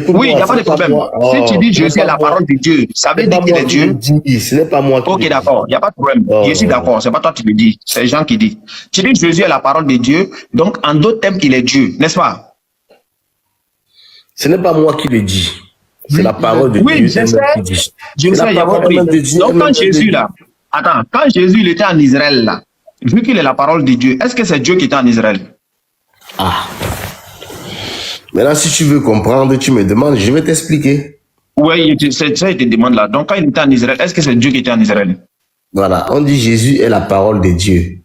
oui, il n'y a pas de problème. Si tu dis Jésus est la parole de Dieu, ça veut dire qu'il est Dieu. Ce n'est pas moi qui ok, d'accord, il n'y a pas de problème. Je suis d'accord, ce n'est pas toi qui le dis, c'est Jean qui dit. Tu dis Jésus est la parole de Dieu, donc en d'autres termes, il est Dieu, n'est-ce pas? Ce n'est pas moi qui le dis. C'est la parole de Dieu. Oui, je sais, il y a compris. Donc quand Jésus là, attends, quand Jésus il était en Israël là, vu qu'il est la parole de Dieu, est-ce que c'est Dieu qui était en Israël? Ah. Maintenant, si tu veux comprendre, tu me demandes, je vais t'expliquer. Oui, c'est ça, il te demande là. Donc quand il était en Israël, est-ce que c'est Dieu qui était en Israël? Voilà, on dit Jésus est la parole de Dieu.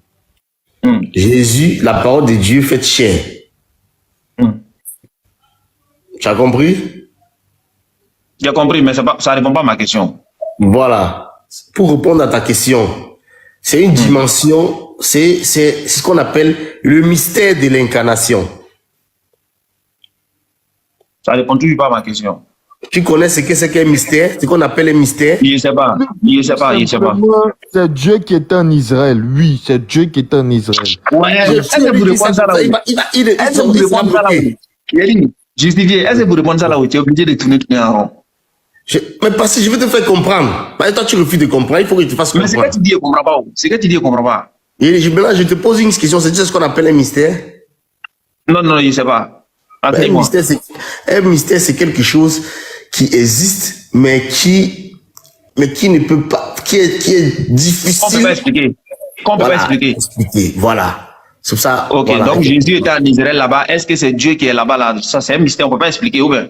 Jésus, la parole de Dieu faite chair. Tu as compris? J'ai compris, mais ça ne répond pas à ma question. Voilà. Pour répondre à ta question, c'est une dimension, c'est ce qu'on appelle le mystère de l'incarnation. Ça ne répond toujours pas à ma question. Tu connais ce que c'est qu'un mystère? Ce qu'on appelle un mystère? Je ne sais pas. C'est Dieu qui est en Israël. Oui, c'est Dieu qui est en Israël. Ouais, est-ce que vous répondez ça là? Est-ce que vous répondez ça là? Justifié, est-ce que vous répondez ça là? Tu es obligé de tourner en rond. Mais parce que je veux te faire comprendre. Parce que toi, tu refuses de comprendre. Il faut que tu fasses comprendre. Mais c'est que tu dis, je ne comprends pas. C'est que tu dis, je ne comprends pas. Et maintenant, je te pose une question. C'est ce qu'on appelle un mystère? Non, je ne sais pas. Un mystère, c'est quelque chose qui existe, mais qui ne peut pas, qui est difficile. On ne peut pas expliquer. Qu'on peut pas expliquer. Voilà. C'est ça. Ok, voilà. Donc Jésus était en Israël là-bas. Est-ce que c'est Dieu qui est là-bas là? Ça, c'est un mystère. On ne peut pas expliquer ou bien?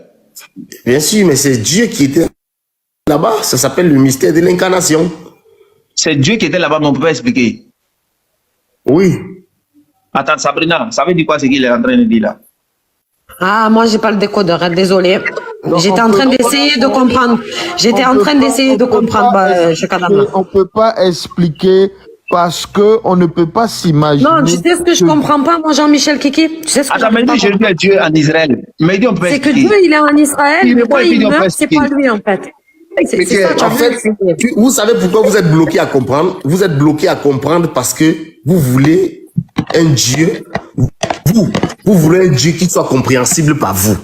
Bien sûr, mais c'est Dieu qui était là-bas. Ça s'appelle le mystère de l'incarnation. C'est Dieu qui était là-bas, mais on ne peut pas expliquer. Oui. Attends, Sabrina, ça veut dire quoi ce qu'il est en train de dire là? Ah, moi, j'ai pas le décodeur, désolé. J'étais en train d'essayer de comprendre. On ne peut pas expliquer parce qu'on ne peut pas s'imaginer. Non, tu sais ce que je comprends pas, moi, Jean-Michel Kiki? Tu sais ce que attends, mais dis, Jésus est Dieu en Israël. Mais dis, on peut c'est expliquer. que Dieu, il est en Israël, mais quand il meurt, c'est pas lui, en fait. C'est ça, en fait, vous savez pourquoi vous êtes bloqué à comprendre? Vous êtes bloqué à comprendre parce que vous voulez un Dieu, vous voulez un Dieu qui soit compréhensible par vous.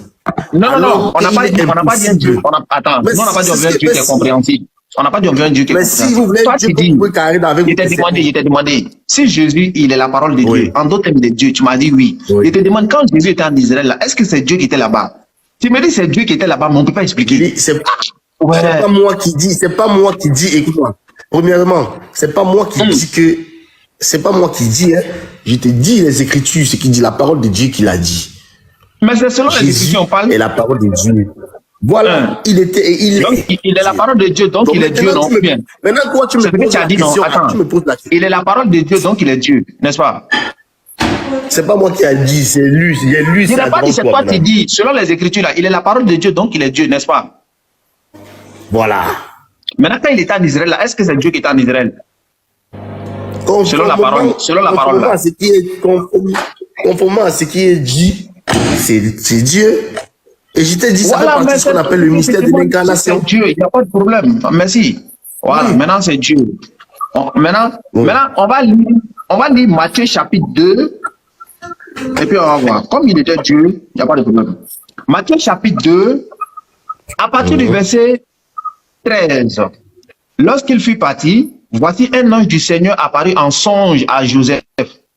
Non, on n'a pas dit un Dieu. Attends, on n'a pas dit un Dieu qui est compréhensible. On n'a pas dit un Dieu qui est compréhensible. Mais si vous voulez un Dieu qui peut carrer avec vous. Il t'a demandé, si Jésus, il est la parole de Dieu, en d'autres termes de Dieu, tu m'as dit oui. Il te demande, quand Jésus était en Israël, là, est-ce que c'est Dieu qui était là-bas? Tu me dis c'est Dieu qui était là-bas, mais on ne peut pas expliquer. C'est pas moi qui dis, écoute-moi. Premièrement, c'est pas moi qui dis que, c'est pas moi qui dis, hein. Je te dis les Écritures, ce qui dit la parole de Dieu qui l'a dit. Mais c'est selon les Écritures, on parle. Et la parole de Dieu. Voilà, il était, donc, il est la parole de Dieu, donc il est Dieu, non? Maintenant, toi, tu me poses la question. Tu me poses la question. Il est la parole de Dieu, donc il est Dieu, n'est-ce pas? C'est pas moi qui a dit, c'est lui. Il n'a pas dit, c'est toi qui dis. Selon les Écritures, là, il est la parole de Dieu, donc il est Dieu, n'est-ce pas? Voilà. Maintenant, quand il était en Israël, là, est-ce que c'est Dieu qui était en Israël? Selon la parole là. Conformément à ce qui est dit, c'est Dieu. Et je t'ai dit, ça fait partie de ce qu'on appelle le mystère de l'incarnation. C'est Dieu, il n'y a pas de problème. Merci. Voilà, maintenant c'est Dieu. Maintenant, on va lire Matthieu chapitre 2. Et puis on va voir. Comme il était Dieu, il n'y a pas de problème. Matthieu chapitre 2, à partir du verset 13. Lorsqu'il fut parti, voici un ange du Seigneur apparut en songe à Joseph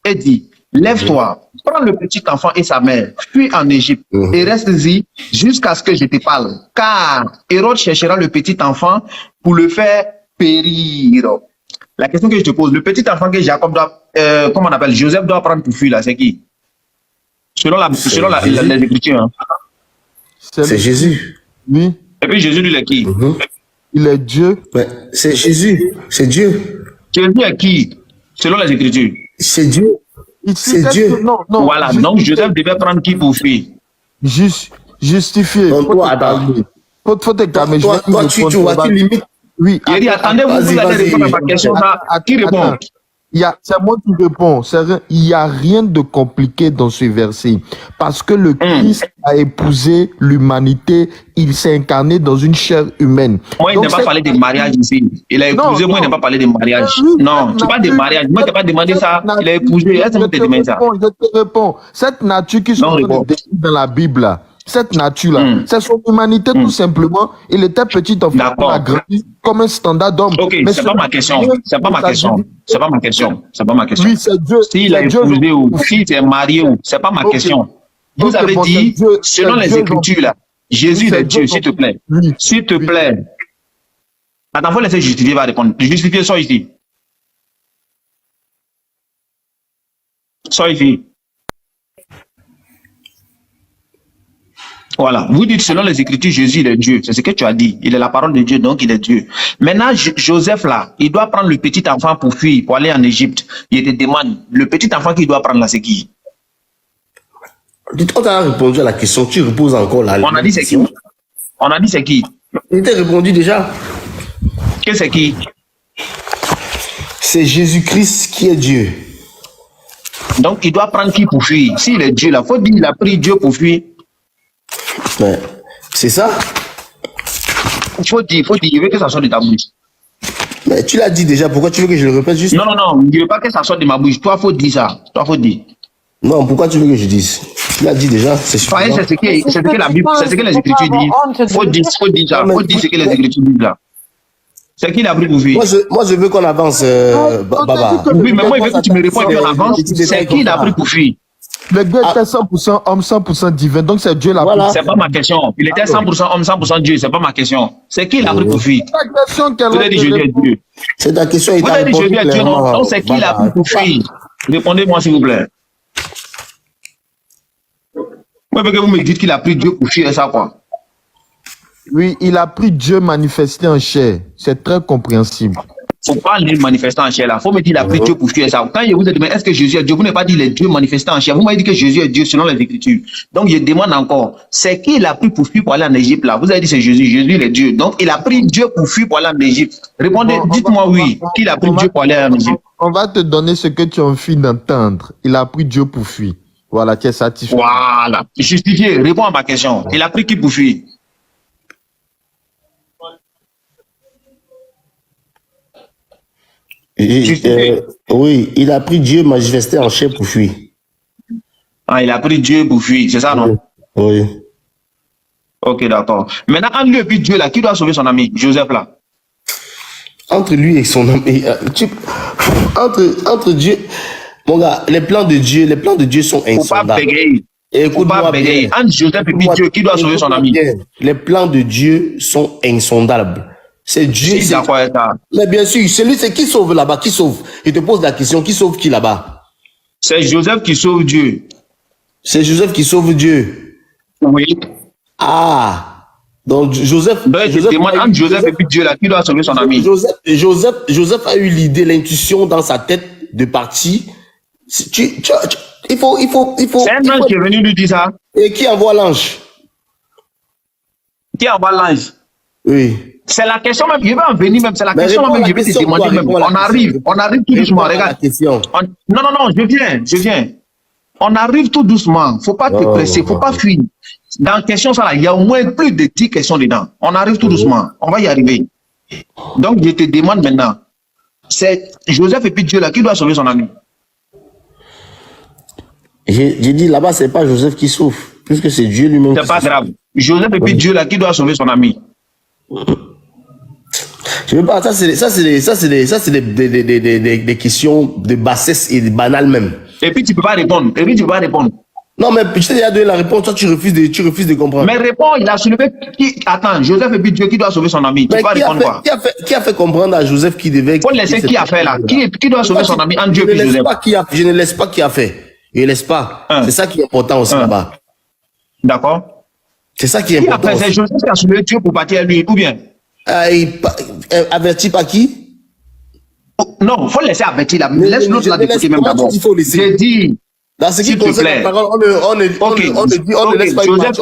et dit, lève-toi, prends le petit enfant et sa mère, fuis en Égypte et reste-y jusqu'à ce que je te parle. Car Hérode cherchera le petit enfant pour le faire périr. La question que je te pose, le petit enfant que Jacob doit, comment on appelle, Joseph doit prendre pour fuir là, c'est qui? Selon les Écritures. Hein. C'est Jésus. Oui. Et puis Jésus, lui, il est qui? Il est Dieu. Ouais, c'est Jésus. C'est Dieu. Jésus est qui? Selon les Écritures. C'est Dieu. C'est Dieu. Non, voilà, donc Joseph devait prendre qui pour fille? Justifié. Faut te calmer. Toi, tu limites. Oui. Il dit, attendez, vous allez répondre à ma question. À qui répond? C'est moi qui réponds. Il n'y a rien de compliqué dans ce verset. Parce que le Christ a épousé l'humanité, il s'est incarné dans une chair humaine. Moi, il n'a pas parlé de mariage ici. Il a épousé, moi, il n'a pas parlé de mariage. Non, tu parles de mariage. Moi, tu n'as pas demandé ça. Il a épousé. Est-ce que tu te demandes ça? Je te réponds. Cette nature qui se trouve dans la Bible, là, cette nature-là, c'est son humanité tout simplement. Il était petit enfant, il a grandi comme un standard d'homme. Ok, c'est pas ma question. C'est pas ma question. C'est pas ma question. C'est pas ma question. Oui, c'est Dieu. S'il a épousé ou s'il s'est marié ou, c'est pas ma question. Vous avez dit, selon les Écritures, là, Jésus est Dieu, s'il te plaît. S'il te plaît. Attends, faut laisser justifier, va répondre. Justifier, sors ici. Sors ici. Voilà. Vous dites selon les Écritures, Jésus, il est Dieu. C'est ce que tu as dit. Il est la parole de Dieu, donc il est Dieu. Maintenant, Joseph, là, il doit prendre le petit enfant pour fuir, pour aller en Égypte. Il te demande, le petit enfant qu'il doit prendre là, c'est qui? On t'a répondu à la question, tu reposes encore là. On a dit c'est qui? On a dit c'est qui? Il t'a répondu déjà. Que c'est qui? C'est Jésus-Christ qui est Dieu. Donc, il doit prendre qui pour fuir? S'il est Dieu, là, faut dire qu'il a pris Dieu pour fuir. C'est ça. Il faut dire, il veut que ça sorte de ta bouche. Mais tu l'as dit déjà, pourquoi tu veux que je le répète juste? Non, il ne veut pas que ça sorte de ma bouche. Toi, il faut dire ça. Toi, faut dire. Non, pourquoi tu veux que je dise? Tu l'as dit déjà, c'est suffisant. C'est ce que la Bible, c'est ce que les Écritures disent. Faut dire ça. Faut dire ce que les Écritures disent là. C'est qui l'a pris pour vivre? Moi, je veux qu'on avance, Baba. Oui, mais moi, il veut que tu me répondes qu'on avance. C'est qui l'a pris pour fuir? Le gars était 100% homme, 100% divin, donc c'est Dieu la voilà. C'est pas ma question. Il était 100% homme, 100% Dieu, c'est pas ma question. C'est qui l'a pris pour fuir? Vous avez dit Jésus est Dieu. C'est ta question. Vous avez dit Jésus est Dieu, non? Donc c'est qui l'a pris pour fuir? Répondez-moi s'il vous plaît. Moi, que vous me dites qu'il a pris Dieu pour fuir, et ça quoi? Oui, il a pris Dieu manifesté en chair. C'est très compréhensible. Faut pas aller manifester en chair là. Faut me dire qu'il a pris Dieu pour fuir ça. Quand je vous ai demandé est-ce que Jésus est Dieu, vous n'avez pas dit le Dieu manifesté en chair. Vous m'avez dit que Jésus est Dieu selon les Écritures. Donc je demande encore, c'est qui il a pris pour fuir pour aller en Égypte là? Vous avez dit c'est Jésus. Jésus il est Dieu. Donc il a pris Dieu pour fuir pour aller en Égypte. Répondez, dites-moi oui. Qui a pris Dieu pour aller en Égypte? On va te donner ce que tu as envie d'entendre. Il a pris Dieu pour fuir. Voilà, tu es satisfait. Voilà. Justifié. Réponds à ma question. Il a pris qui pour fuir? Oui, il a pris Dieu manifesté en chair pour fuir. Ah, il a pris Dieu pour fuir, c'est ça, non? Oui. Ok, d'accord. Maintenant, entre lui et puis Dieu, là, qui doit sauver son ami? Joseph, là. Entre lui et son ami, entre Dieu, mon gars, les plans de Dieu sont insondables. Faut pas bégayer. Écoute-moi bien. Entre Joseph et puis Dieu, qui doit sauver son ami? Les plans de Dieu sont insondables. C'est Dieu. Si, mais bien sûr, c'est qui sauve là-bas? Qui sauve? Je te pose la question, qui sauve qui là-bas? C'est Joseph qui sauve Dieu. C'est Joseph qui sauve Dieu. Oui. Ah. Donc Joseph. Entre Joseph et puis Dieu là, qui doit sauver son ami? Joseph a eu l'idée, l'intuition dans sa tête de partir. Il faut. C'est un ange qui est venu lui dire ça. Et qui envoie l'ange? Qui envoie l'ange? Oui. C'est la question même, je vais en venir même, c'est la question même, je vais te demander même. On arrive tout doucement, regarde. Non, je viens. On arrive tout doucement, faut pas te presser, faut pas fuir. Dans la question ça là, il y a au moins plus de 10 questions dedans. On arrive tout doucement, on va y arriver. Donc je te demande maintenant, c'est Joseph et puis Dieu là, qui doit sauver son ami? J'ai dit là-bas, c'est pas Joseph qui sauve, puisque c'est Dieu lui-même. C'est pas grave. Joseph et puis Dieu là, qui doit sauver son ami? Je veux pas, ça c'est des questions de bassesse et de banales même. Et puis tu peux pas répondre. Non, mais je t'ai déjà donné la réponse, toi tu refuses de comprendre. Mais réponds, il a soulevé qui. Attends, Joseph et puis Dieu qui doit sauver son ami. Tu peux pas répondre quoi? Qui a fait comprendre à Joseph qui devait. Faut laisser qui a fait là. Qui doit sauver son ami en Dieu et Joseph? Je ne laisse pas qui a fait. Il ne laisse pas. C'est ça qui est important aussi là-bas. D'accord. C'est ça qui est important. C'est Joseph qui a soulevé Dieu pour partir à lui, ou bien? Averti par qui? Non, il faut laisser avertir là. Laisse l'autre là de côté même d'abord. J'ai dit. Dans ce qui concerne la parole, on ne laisse pas Joseph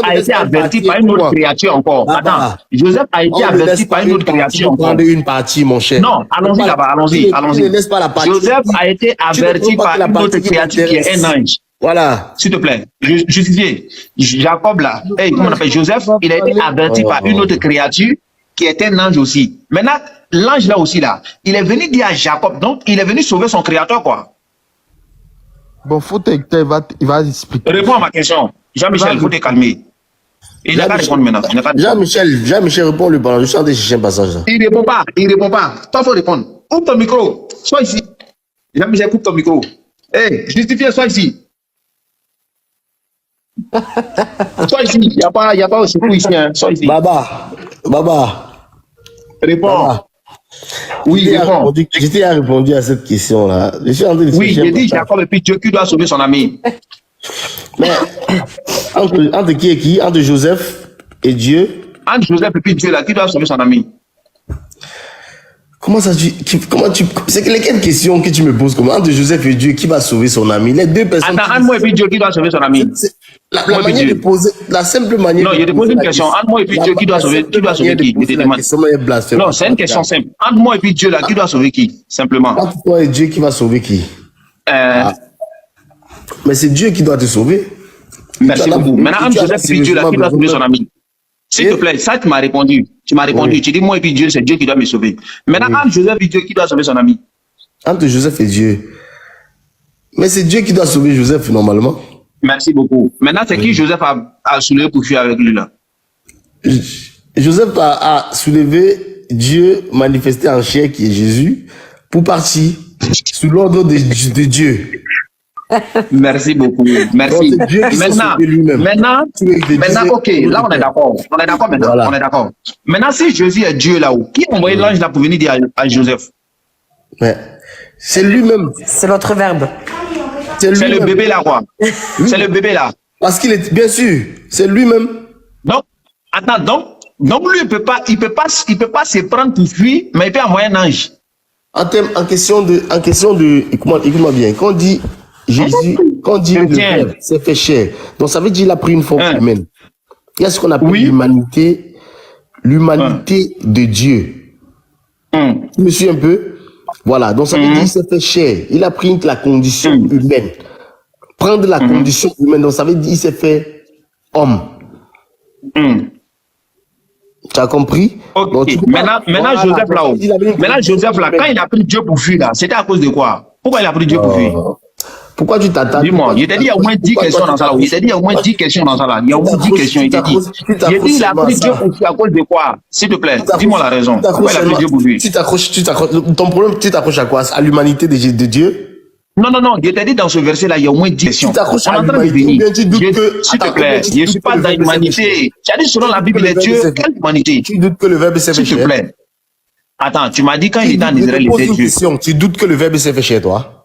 a été averti par une autre créature encore. Attends, Joseph a été averti par une autre créature encore. Prendre une partie, mon cher. Non, allons-y là-bas, allons-y. Joseph a été averti par une autre créature qui est un ange. Voilà. S'il te plaît, justifié. Jacob là, comment on appelle Joseph, il a été averti par une autre créature qui est un ange aussi. Maintenant, l'ange là aussi là, il est venu dire à Jacob, donc il est venu sauver son créateur quoi. Bon, faut il va expliquer. Réponds à ma question. Jean-Michel, il faut te calmer. Il n'a pas répondre maintenant. Jean-Michel, réponds-lui pendant. Je suis en train de chercher un passage là. Il répond pas. Toi, il faut répondre. Coupe ton micro. Sois ici. Jean-Michel, coupe ton micro. Justifié, sois ici. Sois ici. Il n'y a pas aussi coup ici. Hein. Sois ici. Baba. Réponds. Baba. Oui, réponds. J'étais répondu à cette question-là. Oui, j'ai dit Jacob et puis Dieu qui doit sauver son ami. Mais entre qui et qui? Entre Joseph et Dieu? Entre Joseph et puis Dieu là, qui doit sauver son ami? Comment ça c'est quelle question que tu me poses? Comment entre Joseph et Dieu, qui va sauver son ami? Les deux personnes. Attends, entre moi et puis Dieu, qui doit sauver son ami? La manière de poser, la simple manière. Non, je te pose une question. Entre moi et puis Dieu, qui doit sauver qui? Je te demande. Non, c'est une question simple. Entre moi et puis Dieu là, qui doit sauver qui? Simplement. Entre toi et Dieu, qui va sauver qui? Mais c'est Dieu qui doit te sauver. Merci beaucoup. Maintenant, entre Joseph et puis Dieu là, qui doit sauver son ami? S'il te plaît, ça tu m'as répondu. Tu dis moi et puis Dieu, c'est Dieu qui doit me sauver. Maintenant, entre Joseph et Dieu, qui doit sauver son ami? Entre Joseph et Dieu. Mais c'est Dieu qui doit sauver Joseph normalement. Merci beaucoup. Maintenant, c'est qui Joseph a soulevé pour fuir avec lui là? Joseph a soulevé Dieu manifesté en chair qui est Jésus pour partir sous l'ordre de Dieu. Merci beaucoup. Merci. Maintenant, ok, là on est d'accord. On est d'accord maintenant. Voilà. On est d'accord. Maintenant, si Jésus est Dieu là-haut, qui a envoyé l'ange là pour venir dire à Joseph? Mais c'est lui-même. C'est l'autre verbe. C'est le bébé là, quoi. C'est le bébé là. Parce qu'il est, bien sûr, c'est lui-même. Donc, attends, donc lui, il peut pas se prendre pour fuir, mais il peut envoyer un ange. En question de, écoute-moi bien, quand on dit Jésus, quand on dit le Père s'est fait chair, donc ça veut dire qu'il a pris une forme humaine. Il y a ce qu'on appelle l'humanité de Dieu. Tu me suis un peu? Voilà, donc ça veut dire qu'il s'est fait chair. Il a pris la condition humaine. Prendre la condition humaine, donc ça veut dire qu'il s'est fait homme. Tu as compris? Ok, donc, maintenant Joseph là-haut. Maintenant Joseph là, quand il a pris Dieu pour fuir là, c'était à cause de quoi? Pourquoi il a pris Dieu pour fuir? Pourquoi tu t'attends? Dis-moi, il t'a dit il y a au moins 10 questions dans ça là. Il t'a dit il y a au moins 10 questions dans ça là. Il y a au moins 10 questions, il t'a dit. Il a dit il a pris Dieu pour fuir à cause de quoi? S'il te plaît, dis-moi la raison. Pourquoi il a pris Dieu pour fuir? Ton problème, tu t'accroches à quoi? À l'humanité de Dieu? Non, je t'ai dit dans ce verset là, il y a au moins 10 questions. Tu t'accroches à l'humanité. S'il te plaît, je ne suis pas dans l'humanité. Tu as dit selon la Bible de Dieu, quelle humanité? Tu doutes que le verbe s'est fait chez toi? S'il te plaît. Attends, tu m'as dit quand il était en Israël, il était Dieu. Tu doutes que le verbe s'est fait chez toi?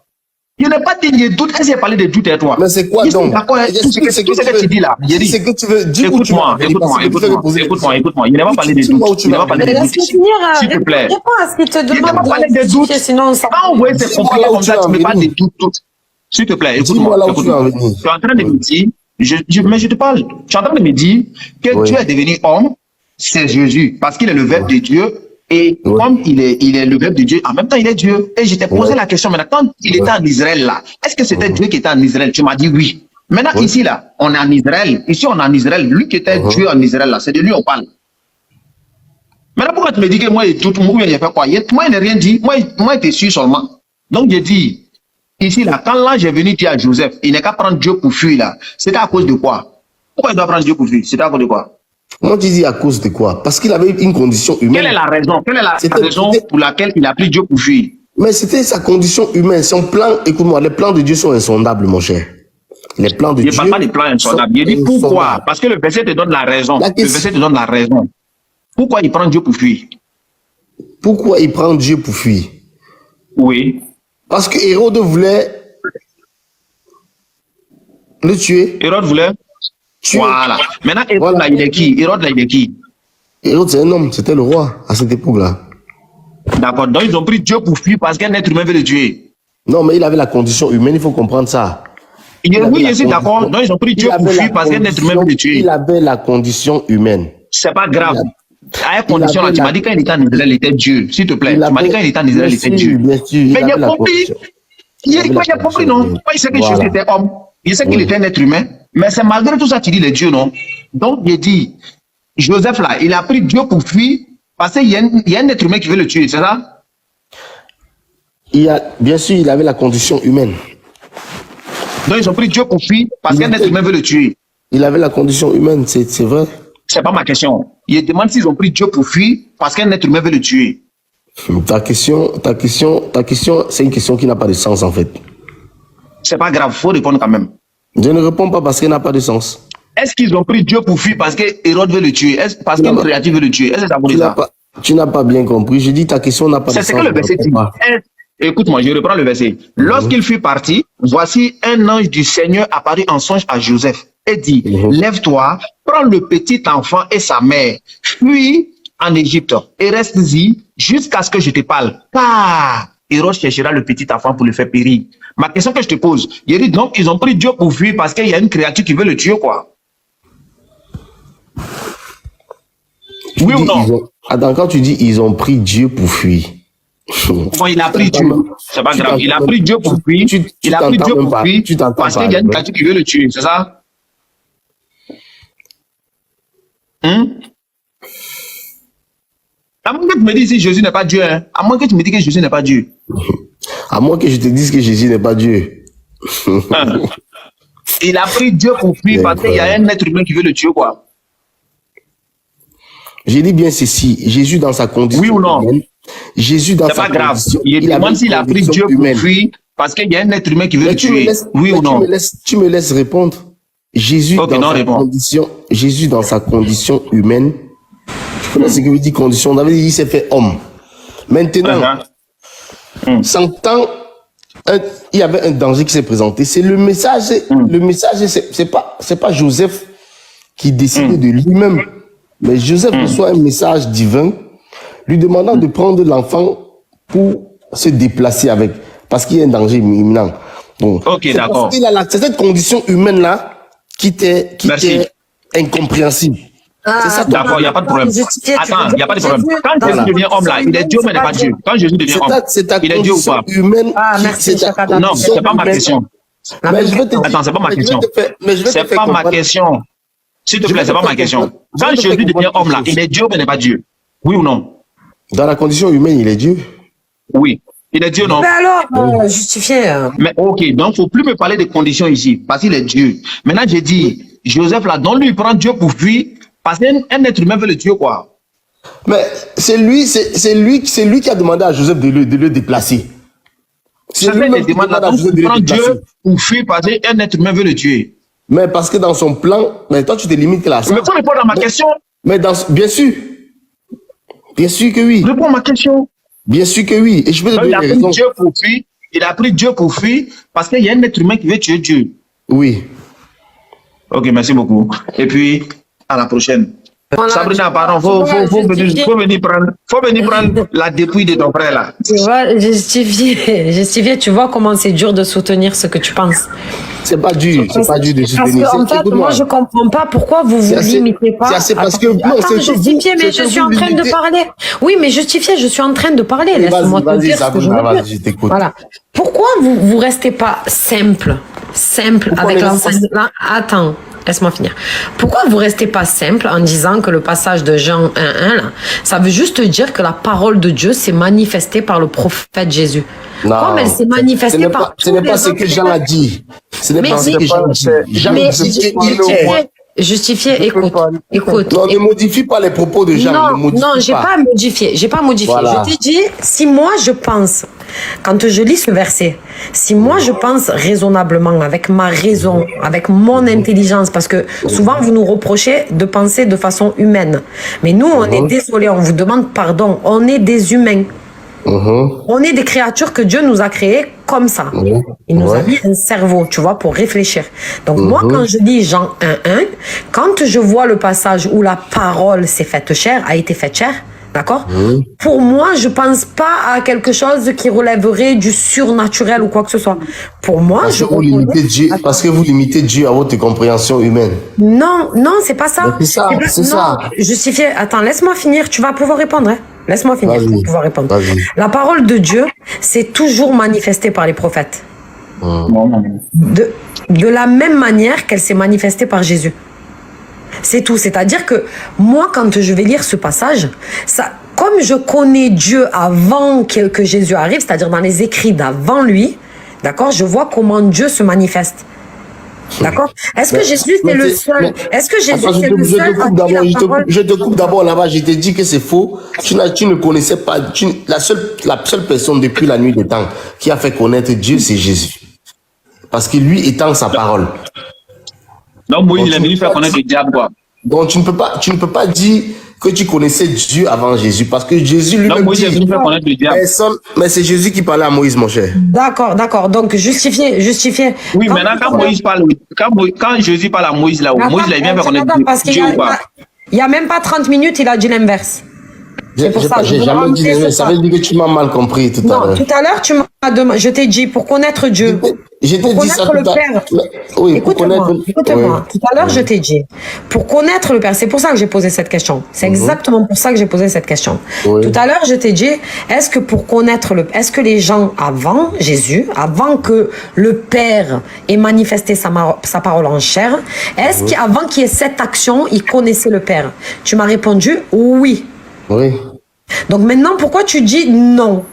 Je n'ai pas dit de doute, est-ce que j'ai parlé de doute à toi? Mais c'est quoi donc? Tout ce que tu dis là. C'est que tu veux dire. Écoute-moi. Il n'a pas parlé de doute. Il n'a pas parlé de doute. S'il te plaît. Réponds à ce qu'il te demande. Il n'a pas parlé de doute. Sinon, quand on voit c'est compliqué comme ça, tu me parles de doute. S'il te plaît, écoute-moi. Tu es en train de me dire, mais je te parle. Tu es en train de me dire que Dieu est devenu homme, c'est Jésus, parce qu'il est le verbe de Dieu. Et comme il est le verbe de Dieu, en même temps, il est Dieu. Et je t'ai posé la question, maintenant, quand il était en Israël, là, est-ce que c'était Dieu qui était en Israël? Tu m'as dit oui. Maintenant, ici, là, on est en Israël. Ici, on est en Israël. Lui qui était Dieu en Israël, là, c'est de lui on parle. Maintenant, pourquoi tu me dis que moi, tout le monde, j'ai fait quoi? Moi, il n'a rien dit. Moi, il te suis seulement. Donc, j'ai dit, ici, là, quand l'ange est venu dire à Joseph, il n'est qu'à prendre Dieu pour fuir, là. C'était à cause de quoi? Pourquoi il doit prendre Dieu pour fuir? C'était à cause de quoi? Moi, tu dis à cause de quoi? Parce qu'il avait une condition humaine. Quelle est la raison? Quelle est la raison pour laquelle il a pris Dieu pour fuir? Mais c'était sa condition humaine. Son plan, écoute-moi, les plans de Dieu sont insondables, mon cher. Les plans de Dieu. Je ne parle pas des plans insondables. Je dis pourquoi? Parce que le verset te donne la raison. Le verset te donne la raison. Pourquoi il prend Dieu pour fuir? Pourquoi il prend Dieu pour fuir? Oui. Parce que Hérode voulait Le tuer. Hérode voulait tuer. Voilà. Maintenant, Hérode, là, il est qui? Hérode, là, il est qui? Hérode, c'est un homme, c'était le roi à cette époque-là. D'accord, donc ils ont pris Dieu pour fuir parce qu'un être humain veut le tuer. Non, mais il avait la condition humaine, il faut comprendre ça. Oui, je suis d'accord. Donc ils ont pris Dieu pour fuir parce qu'un être humain veut le tuer. Il avait la condition humaine. C'est pas grave. À une condition, là, tu m'as dit quand il était en Israël, il était Dieu. S'il te plaît, tu m'as dit quand il était en Israël, il était Dieu. Bien sûr, mais il a compris. Il a compris, non? Il sait que Jésus était homme. Il sait qu'il était un être humain. Mais c'est malgré tout ça qu'il dit les dieux, non? Donc il dit, Joseph là, il a pris Dieu pour fuir parce qu'il y a un être humain qui veut le tuer, c'est ça? Bien sûr, il avait la condition humaine. Donc ils ont pris Dieu pour fuir parce qu'un être humain veut le tuer. Il avait la condition humaine, c'est vrai. C'est pas ma question. Il demande s'ils ont pris Dieu pour fuir parce qu'un être humain veut le tuer. Ta question, c'est une question qui n'a pas de sens en fait. C'est pas grave, faut répondre quand même. Je ne réponds pas parce qu'elle n'a pas de sens. Est-ce qu'ils ont pris Dieu pour fuir parce que Hérode veut le tuer? Est-ce parce qu'un créatif veut le tuer? Est-ce que ça veut dire ça? Tu n'as pas bien compris. Je dis ta question n'a pas de sens. C'est ce que le verset dit. Écoute-moi, je reprends le verset. Lorsqu'il fut parti, voici un ange du Seigneur apparut en songe à Joseph et dit, lève-toi, prends le petit enfant et sa mère, fuis en Égypte et reste-y jusqu'à ce que je te parle. Car Hérode cherchera le petit enfant pour le faire périr. Ma question que je te pose, il dit donc ils ont pris Dieu pour fuir parce qu'il y a une créature qui veut le tuer, quoi. Oui ou non? Attends, quand tu dis ils ont pris Dieu pour fuir. Bon, il a pris Dieu. C'est pas grave. Il a pris Dieu pour fuir. Il a pris Dieu pour fuir parce qu'il y a une créature qui veut le tuer, c'est ça? À moins que tu me dises que Jésus n'est pas Dieu. Hein? À moins que tu me dises que Jésus n'est pas Dieu. À moins que je te dise que Jésus n'est pas Dieu. Il a pris Dieu pour fuir parce qu'il y a un être humain qui veut le tuer, quoi. J'ai dit bien ceci. Jésus dans sa condition. Oui ou non? Humaine, Jésus dans sa condition. C'est pas grave. Il demande s'il a pris Dieu pour fuir parce qu'il y a un être humain qui veut le tuer. Oui ou non? Tu me laisses répondre. Jésus dans sa condition humaine. Tu connais ce que veut dire condition? On avait dit qu'il s'est fait homme. Maintenant, s'entend, il y avait un danger qui s'est présenté. C'est le message. Le message, c'est pas Joseph qui décidait de lui-même. Mais Joseph reçoit un message divin lui demandant de prendre l'enfant pour se déplacer avec. Parce qu'il y a un danger imminent. Bon, ok, d'accord. C'est cette condition humaine-là qui était incompréhensible. C'est ça. D'accord, il n'y a pas de problème. Attends, il n'y a pas de problème. Quand Jésus devient homme là, il est Dieu mais n'est pas Dieu. Quand Jésus devient homme, il est Dieu ou pas? Non, c'est pas ma question. Attends, c'est pas ma question. C'est pas ma question. S'il te plaît, c'est pas ma question. Quand Jésus devient homme là, il est Dieu mais n'est pas Dieu. Oui ou non? Dans la condition humaine, il est Dieu. Oui. Il est Dieu, non? Mais alors, justifié. Mais ok, donc il ne faut plus me parler des conditions ici, parce qu'il est Dieu. Maintenant, j'ai dit, Joseph là, donc lui, il prend Dieu pour fuir, parce qu'un être humain veut le tuer, quoi. Mais c'est lui qui a demandé à Joseph de le déplacer. C'est lui qui demande à Joseph de prendre Dieu pour fuir, parce qu'un être humain veut le tuer. Mais parce que dans son plan, mais toi, tu te limites là. Mais faut répondre à ma question. Mais bien sûr. Bien sûr que oui. Réponds à ma question. Bien sûr que oui. Et je vais te donner raison. Il a pris Dieu pour fuir parce qu'il y a un être humain qui veut tuer Dieu. Oui. Ok, merci beaucoup. Et puis, à la prochaine. Voilà, Sabrina, pardon, faut venir prendre la dépouille de ton frère là. Tu vois, justifier, tu vois comment c'est dur de soutenir ce que tu penses. C'est pas dur, de soutenir. En fait, moi, je comprends pas pourquoi vous vous limitez pas. C'est parce que justifier, mais je suis en train de parler. Oui, mais justifier, je suis en train de parler. Laisse-moi te dire ce que je veux dire. Voilà. Pourquoi vous restez pas simple avec l'enseignement? Attends. Laisse-moi finir. Pourquoi vous restez pas simple en disant que le passage de Jean 1.1, là, ça veut juste dire que la parole de Dieu s'est manifestée par le prophète Jésus. Non, comme elle s'est manifestée par ce n'est pas ce que Jean a dit. Ce n'est pas ce que Jean a dit. Justifier, écoute. Non, ne modifie pas les propos de Jean. Non, j'ai pas modifié. Voilà. Je t'ai dit, si moi je pense, quand je lis ce verset, si moi je pense raisonnablement, avec ma raison, avec mon intelligence, parce que souvent vous nous reprochez de penser de façon humaine. Mais nous, on est désolé, on vous demande pardon, on est des humains. On est des créatures que Dieu nous a créées comme ça. Il nous a mis un cerveau, tu vois, pour réfléchir. Donc moi, quand je dis Jean 1:1, quand je vois le passage où la parole s'est faite chair, a été faite chair, d'accord? Pour moi, je pense pas à quelque chose qui relèverait du surnaturel ou quoi que ce soit. Pour moi, parce que vous limitez Dieu à votre compréhension humaine. Non, non, c'est pas ça. C'est ça. Justifié. Attends, laisse-moi finir. Tu vas pouvoir répondre. Hein? Laisse-moi finir. Tu vas pouvoir répondre. La parole de Dieu, c'est toujours manifestée par les prophètes. De la même manière qu'elle s'est manifestée par Jésus. C'est tout. C'est-à-dire que moi, quand je vais lire ce passage, ça, comme je connais Dieu avant que Jésus arrive, c'est-à-dire dans les écrits d'avant lui, d'accord, je vois comment Dieu se manifeste. D'accord? Est-ce que Jésus c'est le seul? Est-ce que Jésus c'est le seul? Je te coupe d'abord là-bas. Je te dis que c'est faux. Tu ne connaissais pas. La seule personne depuis la nuit des temps qui a fait connaître Dieu, c'est Jésus. Parce que lui étend sa parole. Donc Moïse il est venu faire connaître le diable quoi. Donc tu ne peux pas dire que tu connaissais Dieu avant Jésus parce que Jésus lui-même Moïse est venu faire connaître le diable. Mais c'est Jésus qui parlait à Moïse, mon cher. D'accord. Donc justifier. Oui, maintenant quand Moïse parle, quand Jésus parle à Moïse là, Moïse il vient faire connaître Dieu ou pas? Il n'y a même pas 30 minutes, il a dit l'inverse. J'ai jamais dit l'inverse. Ça veut dire que tu m'as mal compris tout à l'heure. Non, tout à l'heure, tu m'as demandé, je t'ai dit pour connaître Dieu. Je t'ai dit ça tout à l'heure. Oui, écoute-moi. Tout à l'heure, je t'ai dit pour connaître le Père. C'est pour ça que j'ai posé cette question. C'est exactement pour ça que j'ai posé cette question. Tout à l'heure, je t'ai dit, est-ce que les gens avant Jésus, avant que le Père ait manifesté sa parole en chair, est-ce qu'avant qu'il y ait cette action, ils connaissaient le Père? Tu m'as répondu oui. Oui. Donc maintenant, pourquoi tu dis non?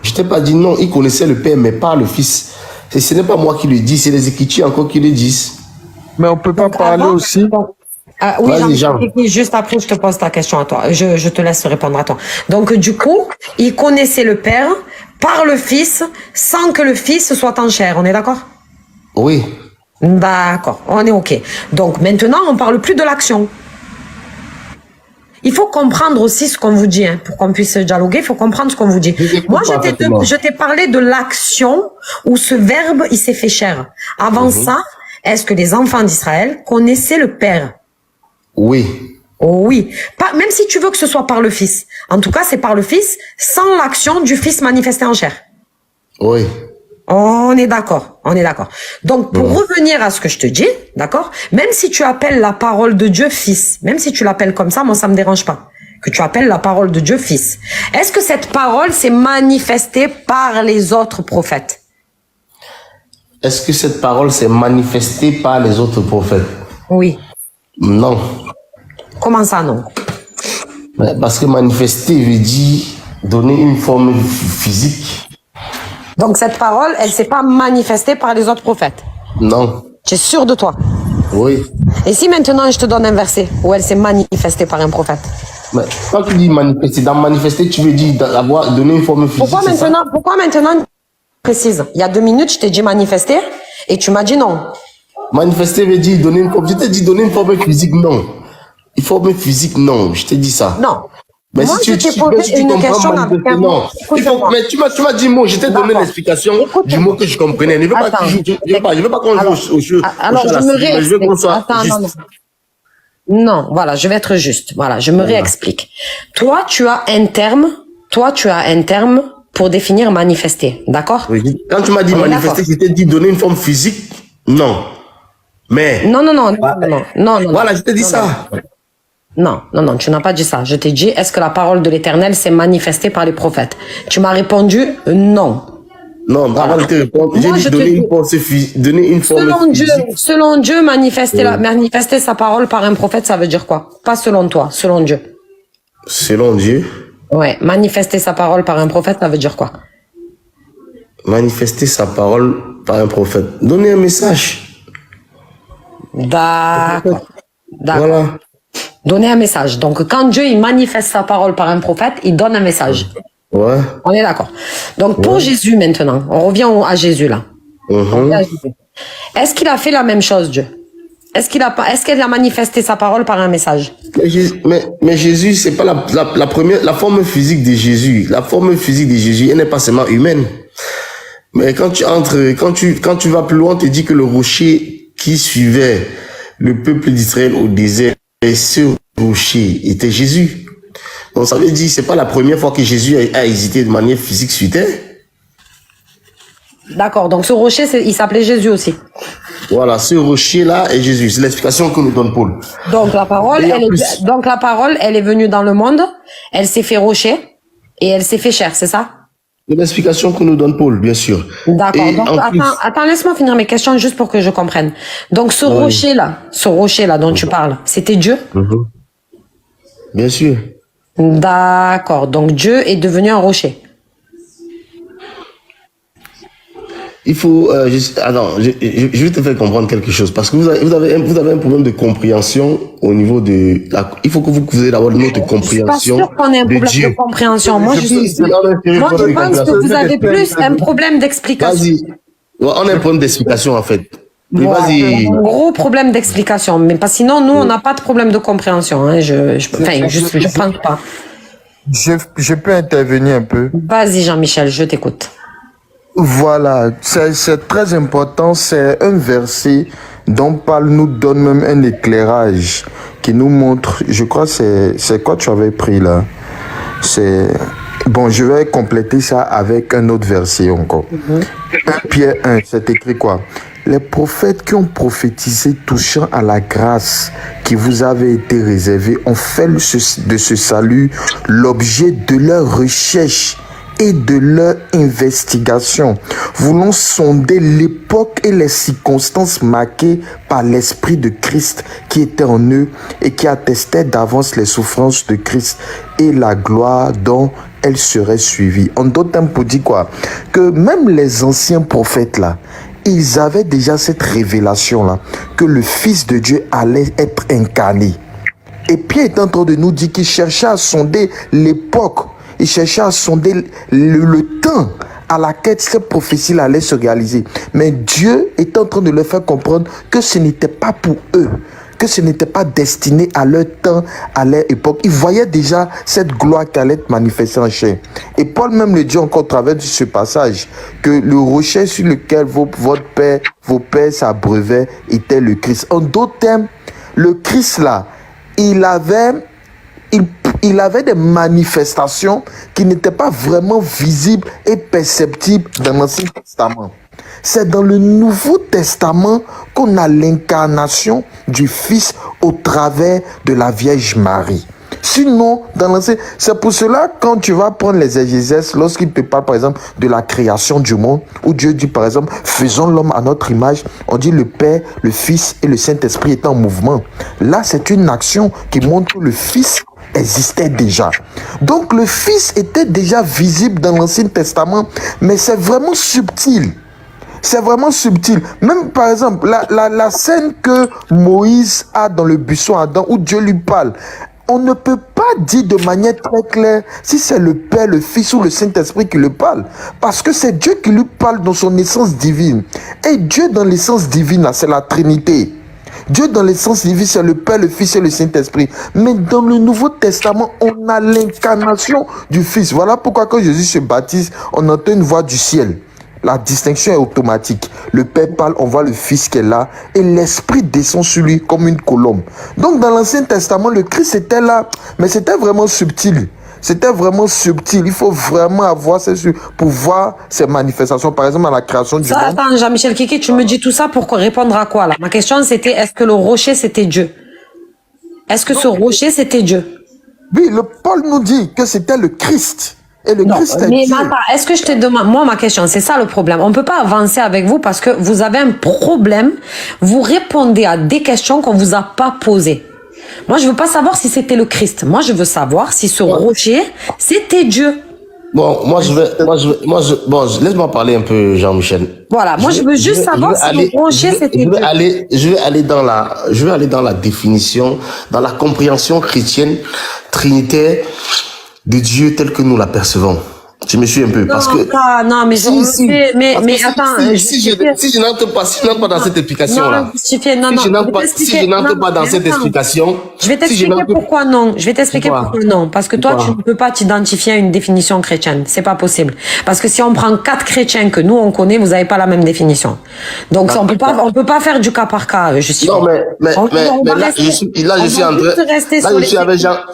Je t'ai pas dit non, il connaissait le Père, mais pas le Fils. Ce n'est pas moi qui le dis, c'est les Écritures encore qui le disent. Mais on peut pas parler aussi. Oui, Jean. Juste après, je te pose ta question à toi. Je te laisse répondre à toi. Donc, du coup, il connaissait le Père par le Fils, sans que le Fils soit en chair. On est d'accord? Oui. D'accord, on est OK. Donc, maintenant, on parle plus de l'action. Il faut comprendre aussi ce qu'on vous dit, hein, pour qu'on puisse dialoguer, il faut comprendre ce qu'on vous dit. Moi, je t'ai parlé de l'action où ce verbe, il s'est fait chair. Avant ça, est-ce que les enfants d'Israël connaissaient le Père? Oui. Oh oui. Même si tu veux que ce soit par le Fils. En tout cas, c'est par le Fils, sans l'action du Fils manifesté en chair. Oui. On est d'accord, Donc, pour revenir à ce que je te dis, d'accord, même si tu appelles la parole de Dieu Fils, même si tu l'appelles comme ça, moi, ça me dérange pas, que tu appelles la parole de Dieu Fils. Est-ce que cette parole s'est manifestée par les autres prophètes? Est-ce que cette parole s'est manifestée par les autres prophètes? Oui. Non. Comment ça, non? Parce que manifester veut dire donner une forme physique. Donc cette parole, elle s'est pas manifestée par les autres prophètes? Non. Tu es sûr de toi? Oui. Et si maintenant je te donne un verset où elle s'est manifestée par un prophète? Mais quand tu dis manifester, dans manifester, tu veux dire donner une forme physique. Pourquoi maintenant précise? Il y a 2 minutes, je t'ai dit manifester et tu m'as dit non. Manifester veut dire donner une forme. Je t'ai dit donner une forme physique, non. Une forme physique, non. Je t'ai dit ça. Non. Mais moi, si je t'ai posé une question avec un mot. Mais tu m'as dit mot, je t'ai donné l'explication du mot que je comprenais. Je ne veux pas qu'on joue au jeu. Alors, je me réexplique. Non, voilà, je vais être juste. Voilà, je me réexplique. Toi, tu as un terme pour définir manifester, d'accord? Oui. Quand tu m'as dit manifester, je t'ai dit donner une forme physique, non. Mais... Non. Voilà, je t'ai dit ça. Non, tu n'as pas dit ça. Je t'ai dit, est-ce que la parole de l'Éternel s'est manifestée par les prophètes? Tu m'as répondu non. Non, avant de te répondre, j'ai dit donner une forme physique. Selon Dieu, manifester sa parole par un prophète, ça veut dire quoi? Pas selon toi, selon Dieu. Selon Dieu? Ouais, manifester sa parole par un prophète, ça veut dire quoi? Manifester sa parole par un prophète. Donner un message. D'accord. Voilà. Donner un message. Donc, quand Dieu, il manifeste sa parole par un prophète, il donne un message. Ouais. On est d'accord. Donc, pour Jésus, maintenant, on revient à Jésus, là. Est-ce qu'il a fait la même chose, Dieu? Est-ce qu'il a manifesté sa parole par un message? Mais Jésus, c'est pas la forme physique de Jésus. La forme physique de Jésus, elle n'est pas seulement humaine. Mais quand tu vas plus loin, on te dit que le rocher qui suivait le peuple d'Israël au désert, et ce rocher était Jésus. Donc ça veut dire, c'est pas la première fois que Jésus a hésité de manière physique sur terre. D'accord, donc ce rocher, il s'appelait Jésus aussi. Voilà, ce rocher-là est Jésus. C'est l'explication que nous donne Paul. Donc la parole, elle est venue dans le monde, elle s'est fait rocher et elle s'est fait chair, c'est ça? C'est l'explication que nous donne Paul, bien sûr. D'accord. Donc attends, laisse-moi finir mes questions juste pour que je comprenne. Donc ce rocher-là dont tu parles, c'était Dieu? Bien sûr. D'accord. Donc Dieu est devenu un rocher. Il faut... je vais te faire comprendre quelque chose. Parce que vous avez un problème de compréhension au niveau de... il faut que vous ayez d'abord notre compréhension. Je suis pas sûr qu'on ait un problème de compréhension. Moi, je pense que vous avez plus un problème d'explication. Vas-y. On a un problème d'explication, en fait. Voilà, un gros problème d'explication. Mais pas sinon, nous, on n'a pas de problème de compréhension. Hein. Je pense pas. Je peux intervenir un peu? Vas-y, Jean-Michel, je t'écoute. Voilà, c'est très important. C'est un verset dont Paul nous donne même un éclairage qui nous montre, je crois c'est quoi tu avais pris là? Bon, je vais compléter ça avec un autre verset encore. 1 Pierre 1, c'est écrit quoi? Les prophètes qui ont prophétisé touchant à la grâce qui vous avait été réservée ont fait de ce salut l'objet de leur recherche et de leur investigation, voulant sonder l'époque et les circonstances marquées par l'Esprit de Christ qui était en eux et qui attestait d'avance les souffrances de Christ et la gloire dont elles seraient suivies. En d'autres termes, pour dire quoi? Que même les anciens prophètes là, ils avaient déjà cette révélation là, que le Fils de Dieu allait être incarné. Et Pierre est en train de nous dire qu'il cherchait à sonder l'époque. Il cherchait à sonder le temps à laquelle cette prophétie allait se réaliser. Mais Dieu est en train de leur faire comprendre que ce n'était pas pour eux, que ce n'était pas destiné à leur temps, à leur époque. Ils voyaient déjà cette gloire qui allait être manifestée en chair. Et Paul même le dit encore au travers de ce passage, que le rocher sur lequel vos pères s'abreuvaient était le Christ. En d'autres termes, le Christ là, il avait des manifestations qui n'étaient pas vraiment visibles et perceptibles dans l'Ancien Testament. C'est dans le Nouveau Testament qu'on a l'incarnation du Fils au travers de la Vierge Marie. Sinon, dans l'Ancien, c'est pour cela quand tu vas prendre les exégèses, lorsqu'il te parle par exemple de la création du monde, où Dieu dit par exemple, faisons l'homme à notre image, on dit le Père, le Fils et le Saint-Esprit étaient en mouvement. Là, c'est une action qui montre que le Fils existait déjà. Donc le Fils était déjà visible dans l'Ancien Testament, mais c'est vraiment subtil. C'est vraiment subtil. Même par exemple, la scène que Moïse a dans le buisson Adam, où Dieu lui parle, on ne peut pas dire de manière très claire si c'est le Père, le Fils ou le Saint-Esprit qui le parle. Parce que c'est Dieu qui lui parle dans son essence divine. Et Dieu dans l'essence divine, c'est la Trinité. Dieu dans l'essence divine, c'est le Père, le Fils et le Saint-Esprit. Mais dans le Nouveau Testament, on a l'incarnation du Fils. Voilà pourquoi quand Jésus se baptise, on entend une voix du ciel. La distinction est automatique. Le Père parle, on voit le Fils qui est là et l'Esprit descend sur lui comme une colombe. Donc dans l'Ancien Testament, le Christ était là, mais c'était vraiment subtil. C'était vraiment subtil. Il faut vraiment avoir pour voir ces manifestations. Par exemple, à la création du monde. Attends, Jean-Michel Kiki, tu me dis tout ça pour répondre à quoi là? Ma question c'était, est-ce que le rocher c'était Dieu? Est-ce que ce rocher c'était Dieu? Oui, le Paul nous dit que c'était le Christ. Et le Christ est mais Dieu. attends, est-ce que je te demande, moi ma question, c'est ça le problème. On ne peut pas avancer avec vous parce que vous avez un problème. Vous répondez à des questions qu'on ne vous a pas posées. Moi, je veux pas savoir si c'était le Christ. Moi, je veux savoir si ce rocher, c'était Dieu. Bon, laisse-moi parler un peu, Jean-Michel. Voilà, moi, je veux juste savoir si le rocher, c'était Dieu. Je vais aller dans la définition, dans la compréhension chrétienne, trinitaire de Dieu tel que nous l'apercevons. Tu me suis un peu, parce que... Non, mais attends... Si je n'entre pas dans cette explication-là... Si je n'entre pas dans cette explication... Je vais t'expliquer pourquoi non. Je vais t'expliquer pourquoi non. Parce que toi, tu ne peux pas t'identifier à une définition chrétienne. C'est pas possible. Parce que si on prend 4 chrétiens que nous, on connaît, vous n'avez pas la même définition. Donc, on peut pas faire du cas par cas, justement. Non, mais là, je suis en train...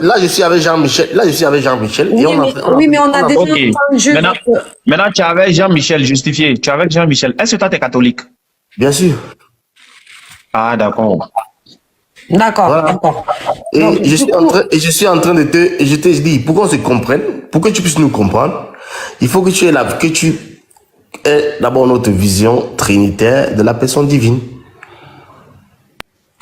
Là, je suis avec Jean-Michel. Oui, mais on a déjà entendu... Maintenant, tu es avec Jean-Michel, justifié. Tu es avec Jean-Michel. Est-ce que toi, tu es catholique? Bien sûr. Ah, d'accord. D'accord, voilà. D'accord. Et je suis en train de je te dis, pour qu'on se comprenne, pour que tu puisses nous comprendre, il faut que tu aies d'abord notre vision trinitaire de la personne divine.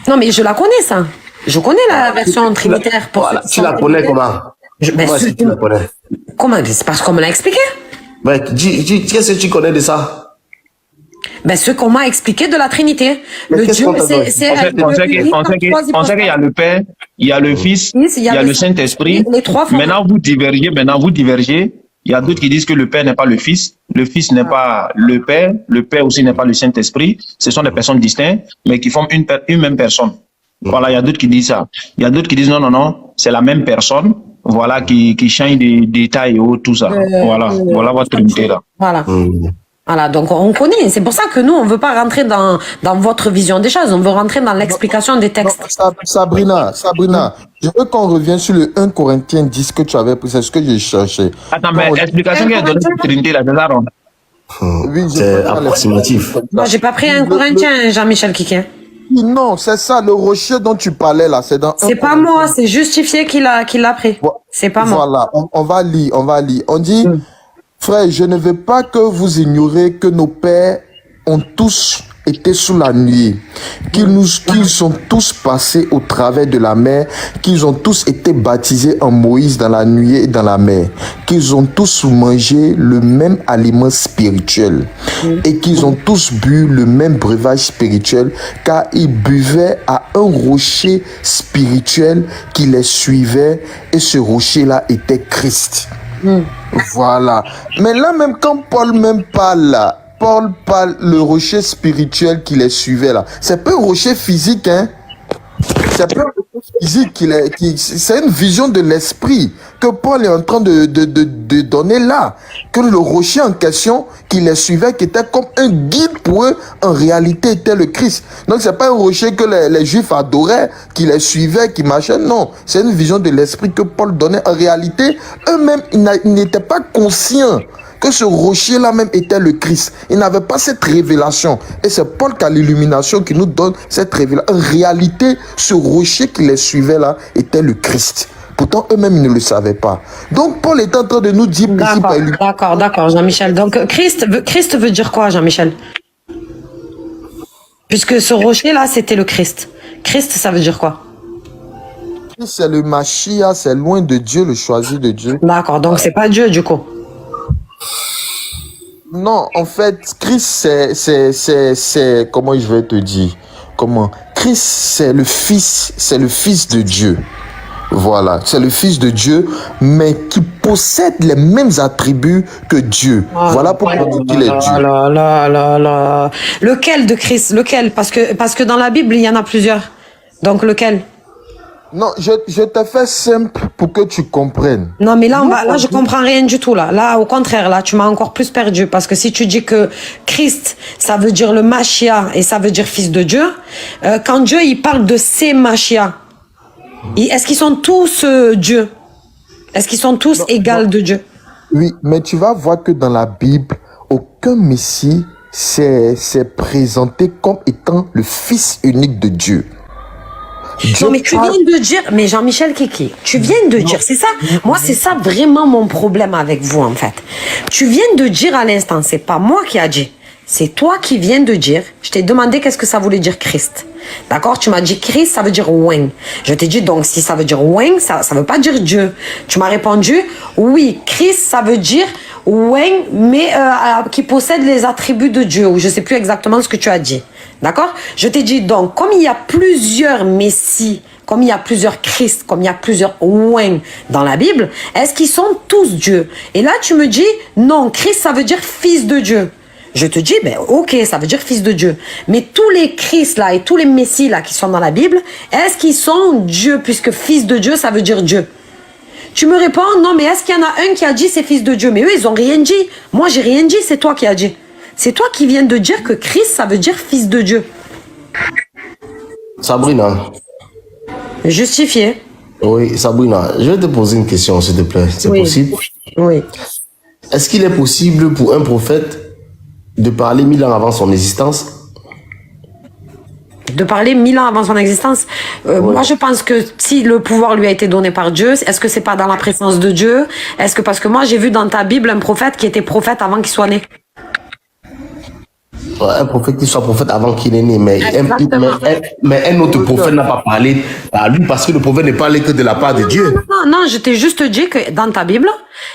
Non, mais je la connais, ça. Je connais la version trinitaire. Tu la connais comment? Comment est-ce que tu la connais? Comment? C'est parce qu'on me l'a expliqué. Qu'est-ce que tu connais de ça? Ce qu'on m'a expliqué de la Trinité. Le Dieu, c'est... On sait qu'il y a le Père, il y a le Fils, il y a le Saint-Esprit. Maintenant, vous divergez. Il y a d'autres qui disent que le Père n'est pas le Fils n'est pas le Père aussi n'est pas le Saint-Esprit. Ce sont des personnes distinctes, mais qui forment une même personne. Voilà, il y a d'autres qui disent ça. Il y a d'autres qui disent non, c'est la même personne. Voilà, qui change des détails et tout ça. Voilà votre Trinité là. Voilà. Voilà, donc on connaît. C'est pour ça que nous, on ne veut pas rentrer dans votre vision des choses. On veut rentrer dans l'explication des textes. Sabrina, je veux qu'on revienne sur le 1 Corinthiens 10 que tu avais pris. C'est ce que j'ai cherché. Attends, mais l'explication qu'il a donnée sur la Trinité, là, c'est ça, non? Oui, c'est approximatif. Moi, j'ai pas pris un Corinthien, Jean-Michel Kiké. Non, c'est ça, le rocher dont tu parlais là, c'est dans... C'est pas moi, c'est justifié qu'il l'a pris. C'est pas moi. Voilà, on va lire. On dit... Frère, je ne veux pas que vous ignorez que nos pères ont tous été sous la nuée, qu'ils sont tous passés au travers de la mer, qu'ils ont tous été baptisés en Moïse dans la nuée et dans la mer, qu'ils ont tous mangé le même aliment spirituel et qu'ils ont tous bu le même breuvage spirituel, car ils buvaient à un rocher spirituel qui les suivait, et ce rocher-là était Christ. Voilà. Mais là, même quand Paul parle le rocher spirituel qui les suivait là. C'est pas un rocher physique, hein. C'est pas un rocher physique c'est une vision de l'esprit que Paul est en train de donner là. Que le rocher en question qui les suivait, qui était comme un guide pour eux, en réalité était le Christ. Donc c'est pas un rocher que les Juifs adoraient, qui les suivaient, qui marchaient. Non, c'est une vision de l'esprit que Paul donnait. En réalité, eux-mêmes, ils n'étaient pas conscients que ce rocher-là même était le Christ. Ils n'avaient pas cette révélation. Et c'est Paul qui a l'illumination qui nous donne cette révélation. En réalité, ce rocher qui les suivait là était le Christ. Pourtant, eux-mêmes, ils ne le savaient pas. Donc, Paul est en train de nous dire... D'accord, Jean-Michel. Donc, Christ veut dire quoi, Jean-Michel? Puisque ce rocher-là, c'était le Christ. Christ, ça veut dire quoi? C'est le Machia, c'est loin de Dieu, le choisi de Dieu. D'accord, donc c'est pas Dieu, du coup. Non, en fait, Christ, c'est comment je vais te dire? Comment? Christ, c'est le fils de Dieu. Voilà, c'est le fils de Dieu, mais qui possède les mêmes attributs que Dieu. Voilà pourquoi on dit qu'il est Dieu. Lequel de Christ? Lequel? Parce que dans la Bible, il y en a plusieurs. Donc lequel? Non, je te fais simple pour que tu comprennes. Non, mais là, je comprends rien du tout, là. Là, au contraire, là, tu m'as encore plus perdu. Parce que si tu dis que Christ, ça veut dire le Machia et ça veut dire fils de Dieu, quand Dieu, il parle de ces Machia, est-ce qu'ils sont tous Dieu? Est-ce qu'ils sont tous égaux de Dieu? Oui, mais tu vas voir que dans la Bible, aucun Messie s'est présenté comme étant le fils unique de Dieu. Non, mais tu viens de dire, mais Jean-Michel Kiki, tu viens de dire, c'est ça, moi c'est ça vraiment mon problème avec vous en fait. Tu viens de dire à l'instant, c'est pas moi qui a dit, c'est toi qui viens de dire, je t'ai demandé qu'est-ce que ça voulait dire Christ. D'accord? Tu m'as dit Christ, ça veut dire Weng. Je t'ai dit donc si ça veut dire Weng, ça veut pas dire Dieu. Tu m'as répondu, oui, Christ, ça veut dire Weng, mais qui possède les attributs de Dieu, ou je sais plus exactement ce que tu as dit. D'accord? Je t'ai dit donc, comme il y a plusieurs messies comme il y a plusieurs Christ, comme il y a plusieurs Wayne dans la Bible, est-ce qu'ils sont tous Dieu? Et là, tu me dis, non, Christ, ça veut dire fils de Dieu. Je te dis, ben ok, ça veut dire fils de Dieu. Mais tous les Christ là et tous les Messies là qui sont dans la Bible, est-ce qu'ils sont Dieu, puisque fils de Dieu, ça veut dire Dieu? Tu me réponds, non, mais est-ce qu'il y en a un qui a dit c'est fils de Dieu? Mais eux, ils ont rien dit. Moi, j'ai rien dit, c'est toi qui as dit. C'est toi qui viens de dire que Christ, ça veut dire fils de Dieu. Sabrina. Justifié. Oui, Sabrina, je vais te poser une question, s'il te plaît. C'est possible? Oui. Est-ce qu'il est possible pour un prophète de parler 1000 ans avant son existence? De parler 1000 ans avant son existence. Moi, je pense que si le pouvoir lui a été donné par Dieu, est-ce que c'est pas dans la présence de Dieu? Est-ce que parce que moi, j'ai vu dans ta Bible un prophète qui était prophète avant qu'il soit né. Un prophète qui soit prophète avant qu'il est né, mais un autre prophète n'a pas parlé à lui parce que le prophète n'est parlé que de la part de Dieu. Non, je t'ai juste dit que dans ta Bible,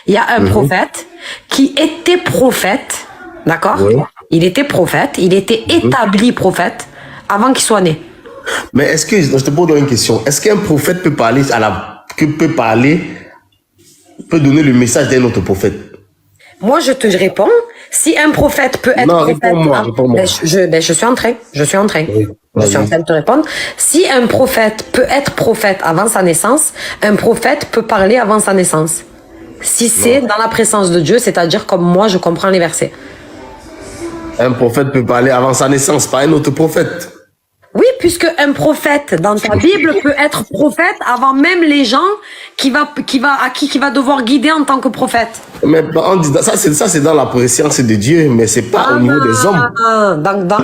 il y a un prophète qui était prophète, d'accord? Oui. Il était prophète, il était établi prophète avant qu'il soit né. Mais est-ce que, je te pose une question, est-ce qu'un prophète peut parler peut donner le message d'un autre prophète? Moi, je te réponds, si un prophète peut être prophète... Réponds-moi. Je suis en train. Oui, je suis en train de te répondre. Si un prophète peut être prophète avant sa naissance, un prophète peut parler avant sa naissance. Si c'est dans la présence de Dieu, c'est-à-dire comme moi, je comprends les versets. Un prophète peut parler avant sa naissance, pas un autre prophète. Oui, puisque un prophète dans ta Bible peut être prophète avant même les gens à qui va devoir guider en tant que prophète. Mais on dit, ça c'est dans la préscience de Dieu, mais c'est pas au niveau des hommes.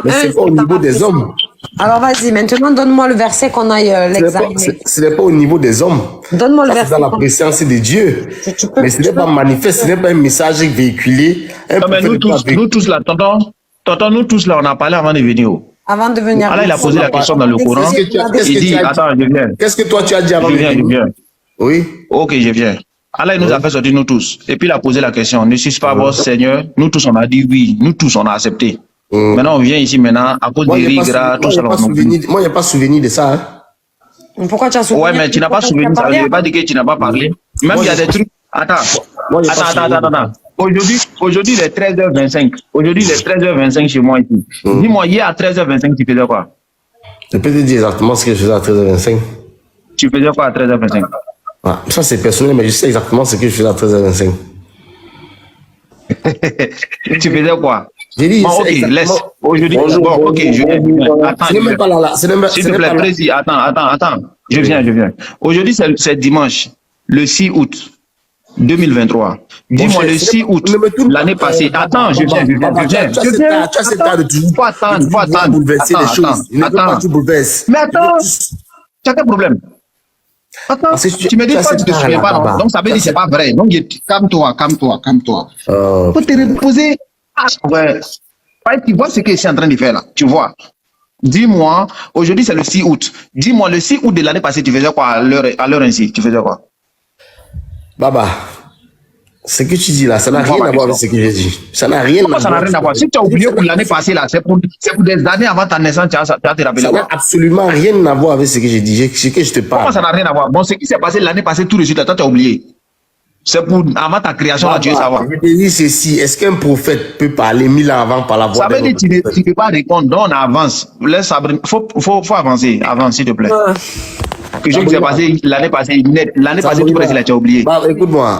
Mais c'est pas au niveau des hommes. Alors vas-y, maintenant donne-moi le verset qu'on aille l'examiner. Ce n'est pas au niveau des hommes. Donne-moi le verset. C'est dans la préscience de Dieu. Mais ce n'est pas manifeste, ce n'est pas un message véhiculé. Non, mais nous tous là, tonton, nous tous là, on a parlé avant de venir. Avant de venir. Alors, il a posé la question dans le Coran. Il dit, attends, je viens. Qu'est-ce que toi tu as dit avant de venir? Je viens. Oui. Ok, je viens. Allah, il nous a fait sortir nous tous. Et puis, il a posé la question, ne suis-ce pas votre Seigneur? Nous tous, on a dit oui. Nous tous, on a accepté. Maintenant, on vient ici maintenant, à cause des rigra, tout ça. Moi, il n'y a pas souvenir de ça. Hein. Pourquoi tu as souvenir? Ouais, mais tu n'as pas souvenir, ça ne veut pas dire que tu n'as pas parlé. Même il y a des trucs. Attends. Aujourd'hui, il est 13h25. Aujourd'hui, il est 13h25 chez moi ici. Dis-moi, hier à 13h25, tu faisais quoi? Je peux te dire exactement ce que je faisais à 13h25. Tu faisais quoi à 13h25? Ah, ça, c'est personnel, mais je sais exactement ce que je faisais à 13h25. Tu faisais quoi? J'ai dit, ok, laisse. Aujourd'hui, bon, ok, je viens. Attends, ce n'est même pas là. S'il te plaît, précis, attends. Je viens. Aujourd'hui, c'est dimanche, le 6 août 2023. Dis-moi, le 6 août, l'année passée. Attends, je viens. Tu as ce temps de toujours. Faut attendre. Bouleverser les choses. Attends. Mais attends, tu as quel problème? Attends, tu me dis pas que tu ne te souviens pas, non? Donc ça veut dire que ce n'est pas vrai. Donc calme-toi. Faut te reposer. Ouais. Tu vois ce que je suis en train de faire là? Tu vois? Dis-moi, aujourd'hui c'est le 6 août. Dis-moi, le 6 août de l'année passée, tu faisais quoi à l'heure ainsi? Tu faisais quoi? Baba, ce que tu dis là, ça n'a rien à voir avec ce que j'ai dit. Ça n'a rien à voir. Ça n'a rien à voir. Si tu as oublié pour l'année passée là, c'est pour des années avant ta naissance, tu as te rappelé. Ça n'a absolument rien à voir avec ce que j'ai dit, ce que je te parle. Comment ça n'a rien à voir? Bon, ce qui s'est passé l'année passée, tout de suite, toi tu as oublié. C'est pour avant ta création, là, Dieu savoir. Je te dis ceci, est-ce qu'un prophète peut parler 1000 ans avant par la voix? Ça veut dire que tu ne peux pas répondre, donc on avance. Laisse Sabrina, faut avancer, avance s'il te plaît. Quelque chose qui s'est passé l'année passée, tout précis, là, tu as oublié. Bah, écoute-moi,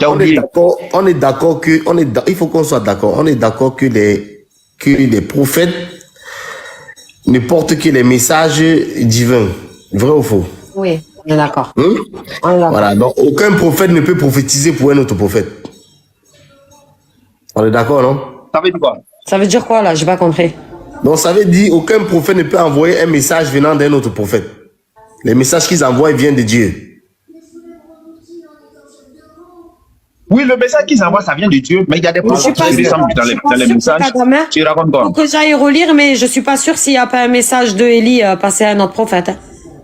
on est d'accord que, il faut qu'on soit d'accord, on est d'accord que les prophètes ne portent que les messages divins, vrai ou faux? Oui. On est d'accord. Voilà, donc aucun prophète ne peut prophétiser pour un autre prophète. On est d'accord, non? Ça veut dire quoi? Ça veut dire quoi là? J'ai pas compris. Donc ça veut dire aucun prophète ne peut envoyer un message venant d'un autre prophète. Les messages qu'ils envoient viennent de Dieu. Oui, le message qu'ils envoient, ça vient de Dieu, mais il y a des prophètes qui descendent dans les messages. Tu racontes quoi? Faut que j'aille relire, mais je suis pas sûr s'il n'y a pas un message de Élie passé à un autre prophète.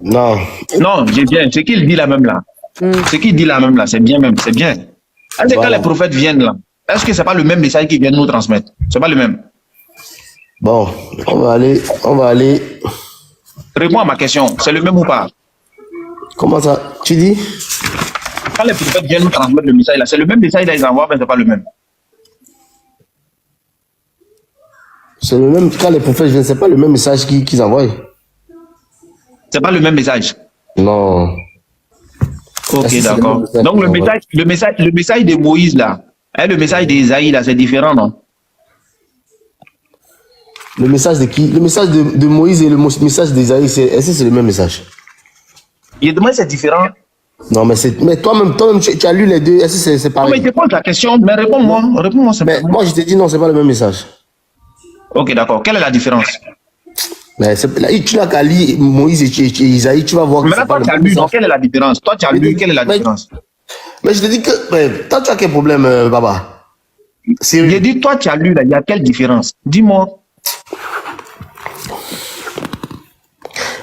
Non. Non, j'ai bien. Ce qu'il dit là même là. Ce qu'il dit là même là, c'est bien même. C'est bien. Est-ce que quand les prophètes viennent là, est-ce que c'est pas le même message qu'ils viennent nous transmettre? C'est pas le même. Bon, on va aller. Réponds à ma question. C'est le même ou pas? Comment ça? Tu dis? Quand les prophètes viennent nous transmettre le message, là, c'est le même message qu'ils envoient, mais c'est pas le même. C'est le même, quand les prophètes viennent, c'est pas le même message qu'ils envoient. C'est pas le même message. Non. Ok, d'accord. Donc le message de Moïse là, et le message d'Ésaïe là, c'est différent, non? Le message de qui? Le message de Moïse et le message d'Ésaïe, est-ce que c'est le même message? Il demande c'est différent. Non, mais toi-même, tu as lu les deux, est-ce que c'est pareil? Non, mais je te pose la question, mais réponds-moi. Mais moi, je te dis non, c'est pas le même message. Ok, d'accord. Quelle est la différence? Mais là, tu n'as qu'à lire Moïse et Isaïe, tu vas voir. Mais là, toi, tu as lu, donc quelle est la différence? Toi, tu as lu, quelle est la différence? Mais je te dis que, toi, tu as quel problème, Baba? J'ai dit, toi, tu as lu, là, il y a quelle différence? Dis-moi.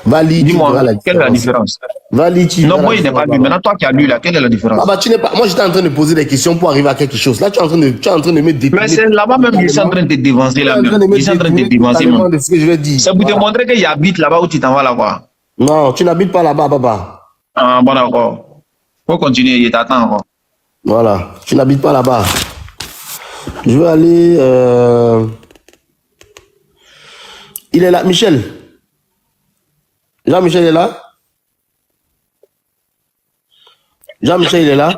Va lire, dis-moi, quelle est la différence? Va lire, non, moi, il n'est pas lu. Maintenant, toi qui as lu, là, quelle est la différence? Tu n'es pas. Moi, j'étais en train de poser des questions pour arriver à quelque chose. Là, tu es en train de me dépiler. Mais c'est là-bas même, ils sont en train de te dévancer là. Ils sont en train de te dévancer. C'est pour te montrer qu'il habite là-bas où tu t'en vas là-bas. Non, tu n'habites pas là-bas, Baba. Ah, bon, d'accord. Faut continuer, il t'attend encore. Voilà, tu n'habites pas là-bas. Je vais aller. Il est là, Michel. Jean-Michel est là? Jean-Michel, il est là?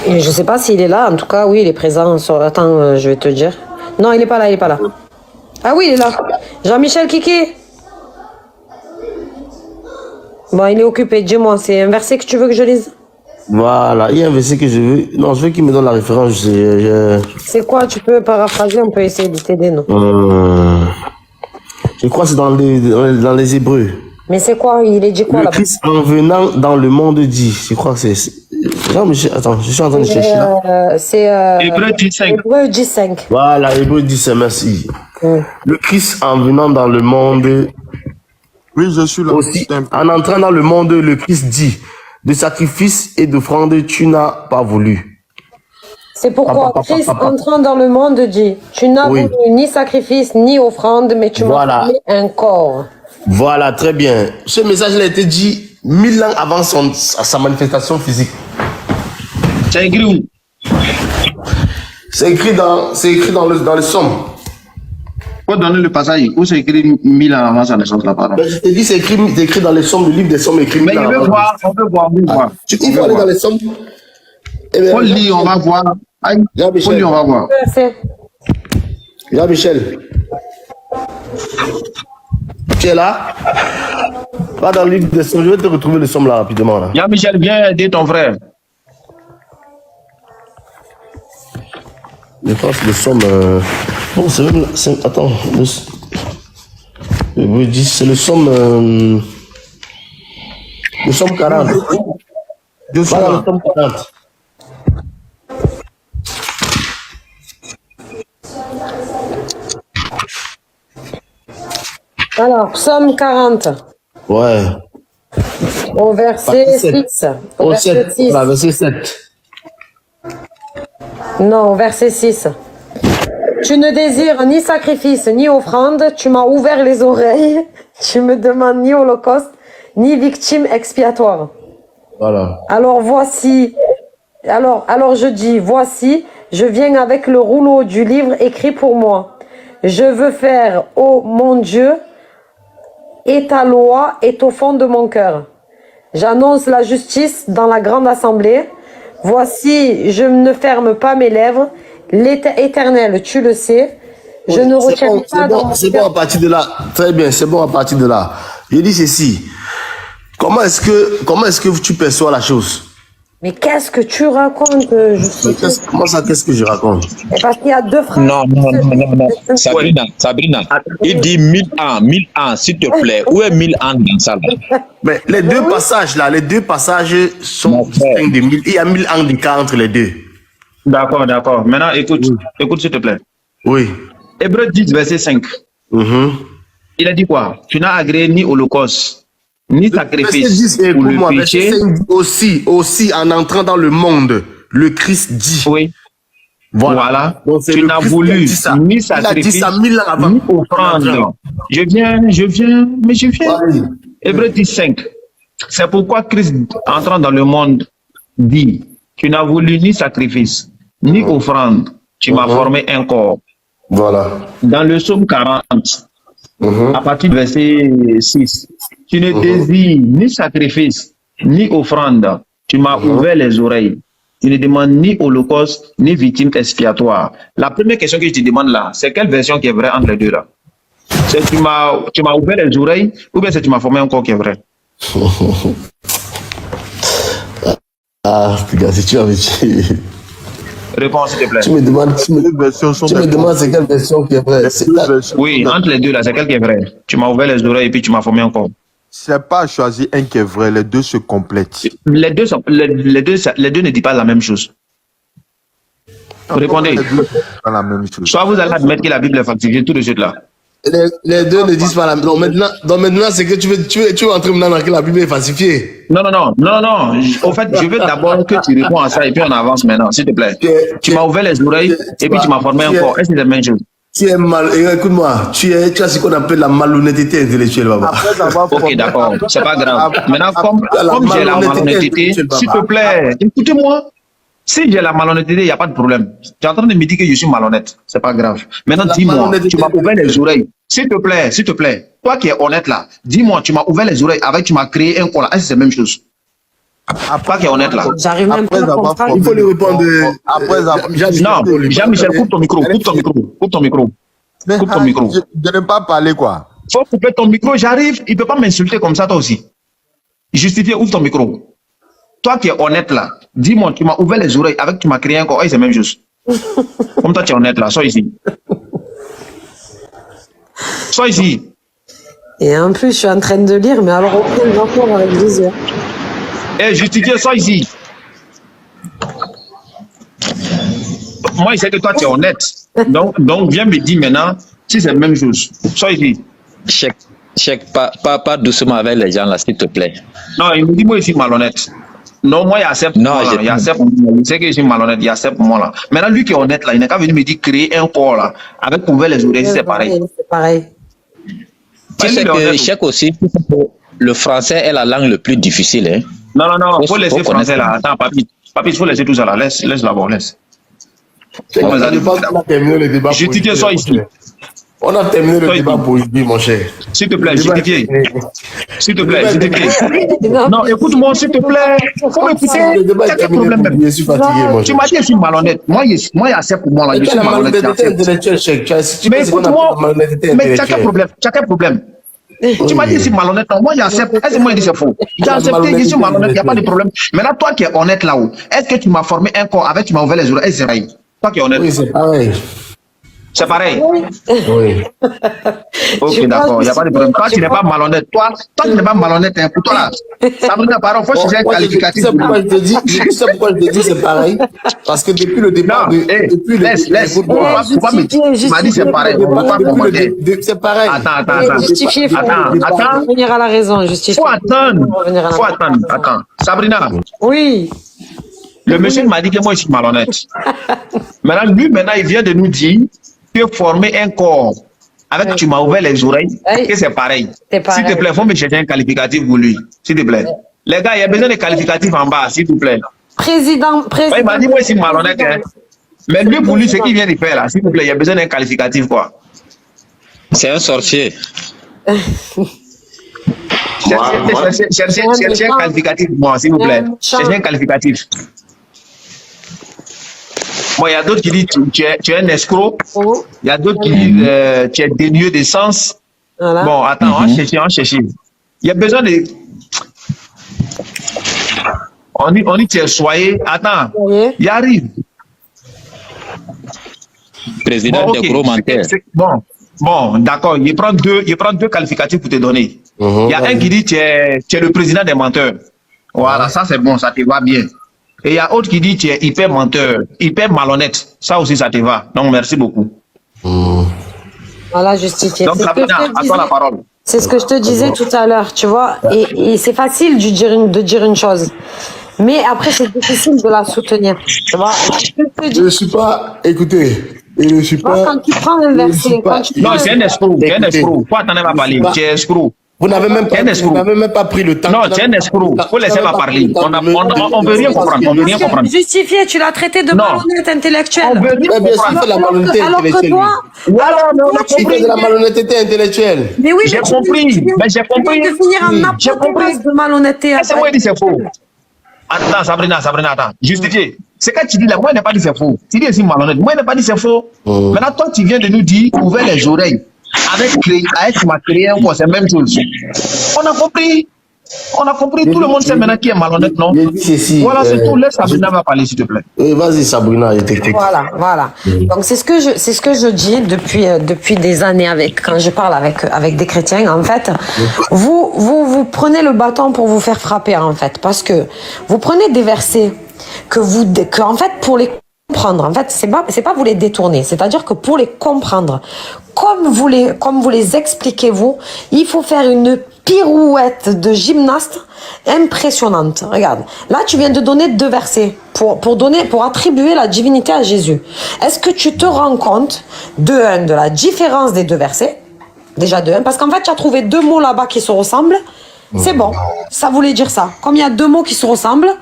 Je ne sais pas s'il est là. En tout cas, oui, il est présent. Attends, je vais te dire. Non, il n'est pas là, il n'est pas là. Ah oui, il est là. Jean-Michel Kiki. Bon, il est occupé. Dis-moi, c'est un verset que tu veux que je lise? Voilà, il y a un verset que je veux. Non, je veux qu'il me donne la référence. C'est quoi? Tu peux paraphraser, on peut essayer de t'aider, non? Je crois que c'est dans les Hébreux. Mais c'est quoi? Il est dit quoi là-bas? Le Christ en venant dans le monde dit. Je crois que c'est. Attends, je suis en train de chercher là. C'est Hébreux 10.5. Hébreux 10.5. Voilà, Hébreux 10.5, merci. Le Christ en venant dans le monde. Oui, je suis là. Aussi, en entrant dans le monde, le Christ dit, de sacrifice et d'offrande, tu n'as pas voulu. C'est pourquoi Christ entrant dans le monde dit, tu n'as voulu ni sacrifice ni offrande, mais tu m'as donné un corps. Voilà, très bien. Ce message a été dit 1000 ans avant sa manifestation physique. C'est écrit où? C'est écrit dans le Somme. Faut donner le passage où c'est écrit 1000 ans avant sa naissance là-bas. Je te dis, c'est écrit dans les Sommes, le livre des Sommes écrit 1000 ans avant. Mais on veut voir. Il faut aller dans les Sommes. Faut lire, on va voir. Faut lire, on va voir. Jean-Michel. Tu es là? Va dans le livre des Sommes. Je vais te retrouver le Somme là rapidement. Là. Jean-Michel, viens aider ton frère. Je pense que le Somme. Bon, c'est même. Attends. C'est le Somme. Le Somme 40. Le Somme 40. Alors, psaume 40. Ouais. Au verset 6. Au verset 6. Verset 7. Non, au verset 6. Tu ne désires ni sacrifice, ni offrande. Tu m'as ouvert les oreilles. Tu me demandes ni holocauste, ni victime expiatoire. Voilà. Alors voici. Alors je dis, voici, je viens avec le rouleau du livre écrit pour moi. Je veux faire, ô mon Dieu, et ta loi est au fond de mon cœur. J'annonce la justice dans la grande assemblée. Voici, je ne ferme pas mes lèvres. L'Éternel, tu le sais. Je ne retiens pas dans mon cœur. C'est bon à partir de là. Très bien, c'est bon à partir de là. Je dis ceci. Comment est-ce que tu perçois la chose? Mais qu'est-ce que tu racontes? Comment ça, qu'est-ce que je raconte? Parce qu'il y a deux frères. Non. Sabrina, il dit 1000 ans, s'il te plaît. Où est 1000 ans dans ça là? Mais les deux passages là, sont distincts de 1000. Il y a 1000 ans d'écart entre les deux. D'accord. Maintenant, écoute s'il te plaît. Oui. Hébreux 10, verset 5. Il a dit quoi? Tu n'as agréé ni holocauste, ni sacrifice pour le péché. Aussi, en entrant dans le monde, le Christ dit. Oui. Voilà. Donc, tu n'as voulu ni sacrifice, ni offrande. Je viens. Oui. Hébreux 10, 5. C'est pourquoi Christ, entrant dans le monde, dit, tu n'as voulu ni sacrifice, ni offrande, tu m'as formé un corps. Voilà. Dans le psaume 40, à partir du verset 6, tu ne désires ni sacrifice, ni offrande, tu m'as ouvert les oreilles. Tu ne demandes ni holocauste, ni victime expiatoire. La première question que je te demande là, c'est quelle version qui est vraie entre les deux là? C'est tu m'as ouvert les oreilles ou bien c'est tu m'as formé un corps qui est vrai? Ah, regarde, si tu avais dit. Réponse s'il te plaît. Tu me demandes c'est quelle version qui est vraie. Oui, entre les deux là, c'est quelle qui est vraie? Tu m'as ouvert les oreilles et puis tu m'as formé un corps. C'est pas choisir un qui est vrai, les deux se complètent. Les deux ne disent pas la même chose. Répondez. Pas la même chose. Soit vous allez admettre que la Bible est falsifiée tout de suite là. Les deux ne disent pas la même chose. Donc maintenant c'est que tu veux entrer maintenant dans que la Bible est falsifiée. Non. Au fait, je veux d'abord que tu réponds à ça et puis on avance maintenant, s'il te plaît. Tu m'as ouvert les oreilles et puis tu m'as formé un corps. Est-ce que c'est la même chose? Tu es mal, écoute-moi, tu as ce qu'on appelle la malhonnêteté intellectuelle, Baba. Ok, d'accord, c'est pas grave. Maintenant, comme j'ai la malhonnêteté, s'il te plaît, écoutez-moi. Si j'ai la malhonnêteté, il n'y a pas de problème. Tu es en train de me dire que je suis malhonnête, c'est pas grave. Maintenant, dis-moi, tu m'as ouvert les oreilles. S'il te plaît, toi qui es honnête là, dis-moi, tu m'as ouvert les oreilles avec tu m'as créé un corps là. Est-ce que c'est la même chose? Toi qui es honnête là. J'arrive même pas à comprendre. Il faut lui répondre. Non, Jean-Michel, coupe ton micro. Je n'aime pas parler quoi. Faut couper ton micro, j'arrive. Il ne peut pas m'insulter comme ça toi aussi. Justifier, ouvre ton micro. Toi qui es honnête là, dis-moi, tu m'as ouvert les oreilles avec tu m'as créé un corps. C'est la même chose. Comme toi tu es honnête là, sois ici. Sois ici. Et en plus, je suis en train de lire, mais alors aucun rapport avec les yeux. Eh, justifier, sois ici. Moi, je sais que toi, tu es honnête. Donc, viens me dire maintenant si c'est la même chose. Sois ici. Check, pas doucement avec les gens là, s'il te plaît. Non, il me dit, moi, je suis malhonnête. Non, moi, il accepte moi là. Il accepte moi. Il sait que je suis malhonnête, il accepte moi là. Maintenant, lui qui est honnête là, il n'a qu'à venir me dire créer un corps là, avec ouvert les oreilles, c'est pareil. C'est pareil. Tu sais que Cheikh aussi, le français est la langue le plus difficile. Hein? Non, il faut laisser le français là. Attends, papi, il faut laisser tout ça là. Laisse là-bas, laisse. On a terminé le débat. Justifier, sois ici. On a terminé le débat politique, mon cher. S'il te plaît, justifier. S'il te plaît, justifier. Non, écoute-moi, s'il te plaît. Faut m'écouter. Quel problème même? Je suis fatigué, mon cher. Tu m'as dit que je suis malhonnête. Moi, il y a assez pour moi là. Je suis malhonnête. Mais écoute-moi. Mais tu as quel problème? Tu m'as dit que je suis malhonnête. Moi, il y a assez. Est-ce que moi, il dit c'est faux? J'ai accepté que je suis malhonnête. Il n'y a pas de problème. Maintenant, toi qui es honnête là-haut, est-ce que tu m'as formé un corps avec tu m'as ouvert les oreilles? Est-ce que c'est pareil? Toi qui es honnête. Oui, c'est pareil. C'est pareil. Oui. Ok, d'accord, il n'y a pas de problème. Toi, tu n'es pas malhonnête. Toi, tu n'es pas malhonnête. Hein. Pour toi, là, ça me dit, par exemple, il faut chercher un qualificatif. Tu sais pourquoi je te dis c'est pareil? Parce que depuis le départ. Laisse. Tu m'as dit c'est pareil. C'est pareil. Attends. Justifier, Attends. Revenir à la raison, justifier. Faut attendre. Attends. Sabrina. Oui. Le monsieur m'a dit que moi, je suis malhonnête. Maintenant, il vient de nous dire que former un corps avec tu m'as ouvert les oreilles, que c'est pareil. S'il te plaît, il faut me chercher un qualificatif pour lui. S'il te plaît. Les gars, il y a besoin de qualificatifs en bas, s'il te plaît. Président. Il m'a dit, moi, je suis malhonnête. Hein. Mais lui, pour lui, ce qu'il vient de faire là, s'il te plaît, il y a besoin d'un qualificatif, quoi. C'est un sorcier. Cherchez un qualificatif pour moi, s'il vous plaît. Cherchez un qualificatif. Bon, il y a d'autres qui disent tu es un escroc. Il y a d'autres qui disent tu es dénué de sens. Voilà. Bon, attends, on va chercher. Il y a besoin de... On dit tu es soyez. Attends, il arrive. Président des gros menteurs. Bon, d'accord. Il prend deux qualificatifs pour te donner. Il y a un qui dit tu es le président des menteurs. Voilà, ça c'est bon, ça te va bien. Et il y a autre qui dit tu es hyper menteur, hyper malhonnête. Ça aussi, ça te va. Donc, merci beaucoup. Voilà, justifié. Donc, Sabrina, à toi la parole. C'est ce que je te disais tout à l'heure, tu vois. Et c'est facile de dire une chose. Mais après, c'est difficile de la soutenir. Tu vois. Je ne suis pas... Écoutez, je ne suis pas... Quand tu prends un verset... Non, c'est un escroc. C'est un escroc. Faut attendre à parler. Tu es escroc. Vous n'avez même, pas pris le temps. Non, tu es un escroc. Il faut laisser parler. On ne veut rien comprendre. On veut rien comprendre. Justifié, tu l'as traité de malhonnête intellectuelle. On veut rien comprendre. C'est la malhonnêteté intellectuelle. Tu fais de la malhonnêteté intellectuelle. Mais oui, j'ai compris. Mais j'ai compris. J'ai compris de malhonnêteté. C'est moi qui dis c'est faux. Attends, Sabrina, attends. Justifié. C'est quand tu dis là, moi, je n'ai pas dit c'est faux. Tu dis aussi malhonnête. Moi, je n'ai pas dit c'est faux. Maintenant, toi, tu viens de nous dire, ouvrir les oreilles. Avec ma création, c'est la même chose. On a compris. Tout le monde sait maintenant qui est malhonnête, non? Voilà, c'est tout. Laisse Sabrina va parler, s'il te plaît. Oui, vas-y, Sabrina, je t'écoute. Voilà. Donc, c'est ce que je dis depuis des années quand je parle avec des chrétiens. En fait, vous prenez le bâton pour vous faire frapper, en fait. Parce que vous prenez des versets en fait, pour les comprendre, en fait, c'est pas vous les détourner. C'est-à-dire que pour les comprendre, comme vous les expliquez vous, il faut faire une pirouette de gymnaste impressionnante. Regarde, là tu viens de donner 2 versets pour attribuer la divinité à Jésus. Est-ce que tu te rends compte de la différence des 2 versets? Déjà de 1, parce qu'en fait tu as trouvé 2 mots là-bas qui se ressemblent. C'est bon, ça voulait dire ça. Comme il y a 2 mots qui se ressemblent,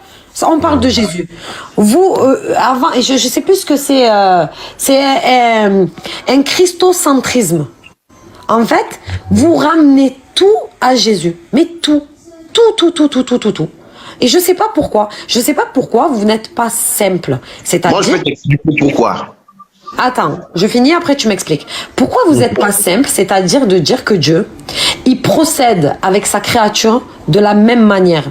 on parle de Jésus. Vous, avant, je sais plus ce que c'est un christocentrisme. En fait, vous ramenez tout à Jésus. Mais tout. Et je sais pas pourquoi. Vous n'êtes pas simple. C'est-à-dire... Moi, je vais t'expliquer pourquoi. Attends, je finis, après tu m'expliques. Pourquoi vous n'êtes pas simple? C'est-à-dire de dire que Dieu, il procède avec sa créature de la même manière.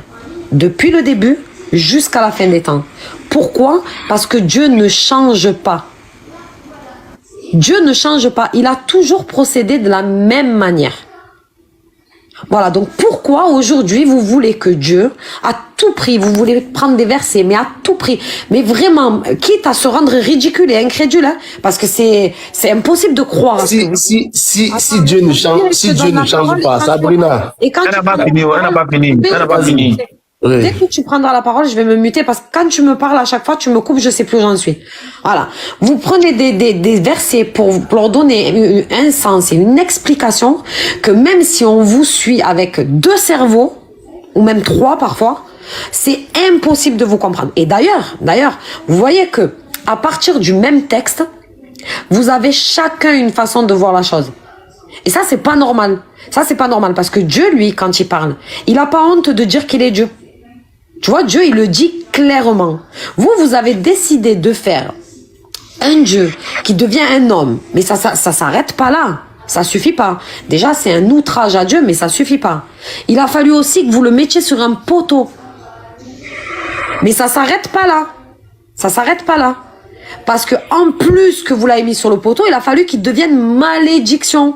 Depuis le début jusqu'à la fin des temps. Pourquoi? Parce que Dieu ne change pas. Dieu ne change pas. Il a toujours procédé de la même manière. Voilà, donc pourquoi aujourd'hui vous voulez que Dieu, à tout prix, vous voulez prendre des versets, mais à tout prix, mais vraiment, quitte à se rendre ridicule et incrédule, hein, parce que c'est impossible de croire. Si Dieu ne change pas, Sabrina. Elle n'a pas fini. Oui. Dès que tu prendras la parole, je vais me muter parce que quand tu me parles à chaque fois, tu me coupes, je sais plus où j'en suis. Voilà. Vous prenez des versets pour leur donner un sens et une explication que même si on vous suit avec 2 cerveaux, ou même 3 parfois, c'est impossible de vous comprendre. Et d'ailleurs, vous voyez que à partir du même texte, vous avez chacun une façon de voir la chose. Et ça, c'est pas normal. Ça, c'est pas normal parce que Dieu, lui, quand il parle, il a pas honte de dire qu'il est Dieu. Tu vois, Dieu, il le dit clairement. Vous avez décidé de faire un Dieu qui devient un homme. Mais ça s'arrête pas là. Ça suffit pas. Déjà, c'est un outrage à Dieu, mais ça suffit pas. Il a fallu aussi que vous le mettiez sur un poteau. Mais ça s'arrête pas là. Ça s'arrête pas là. Parce que en plus que vous l'avez mis sur le poteau, il a fallu qu'il devienne malédiction.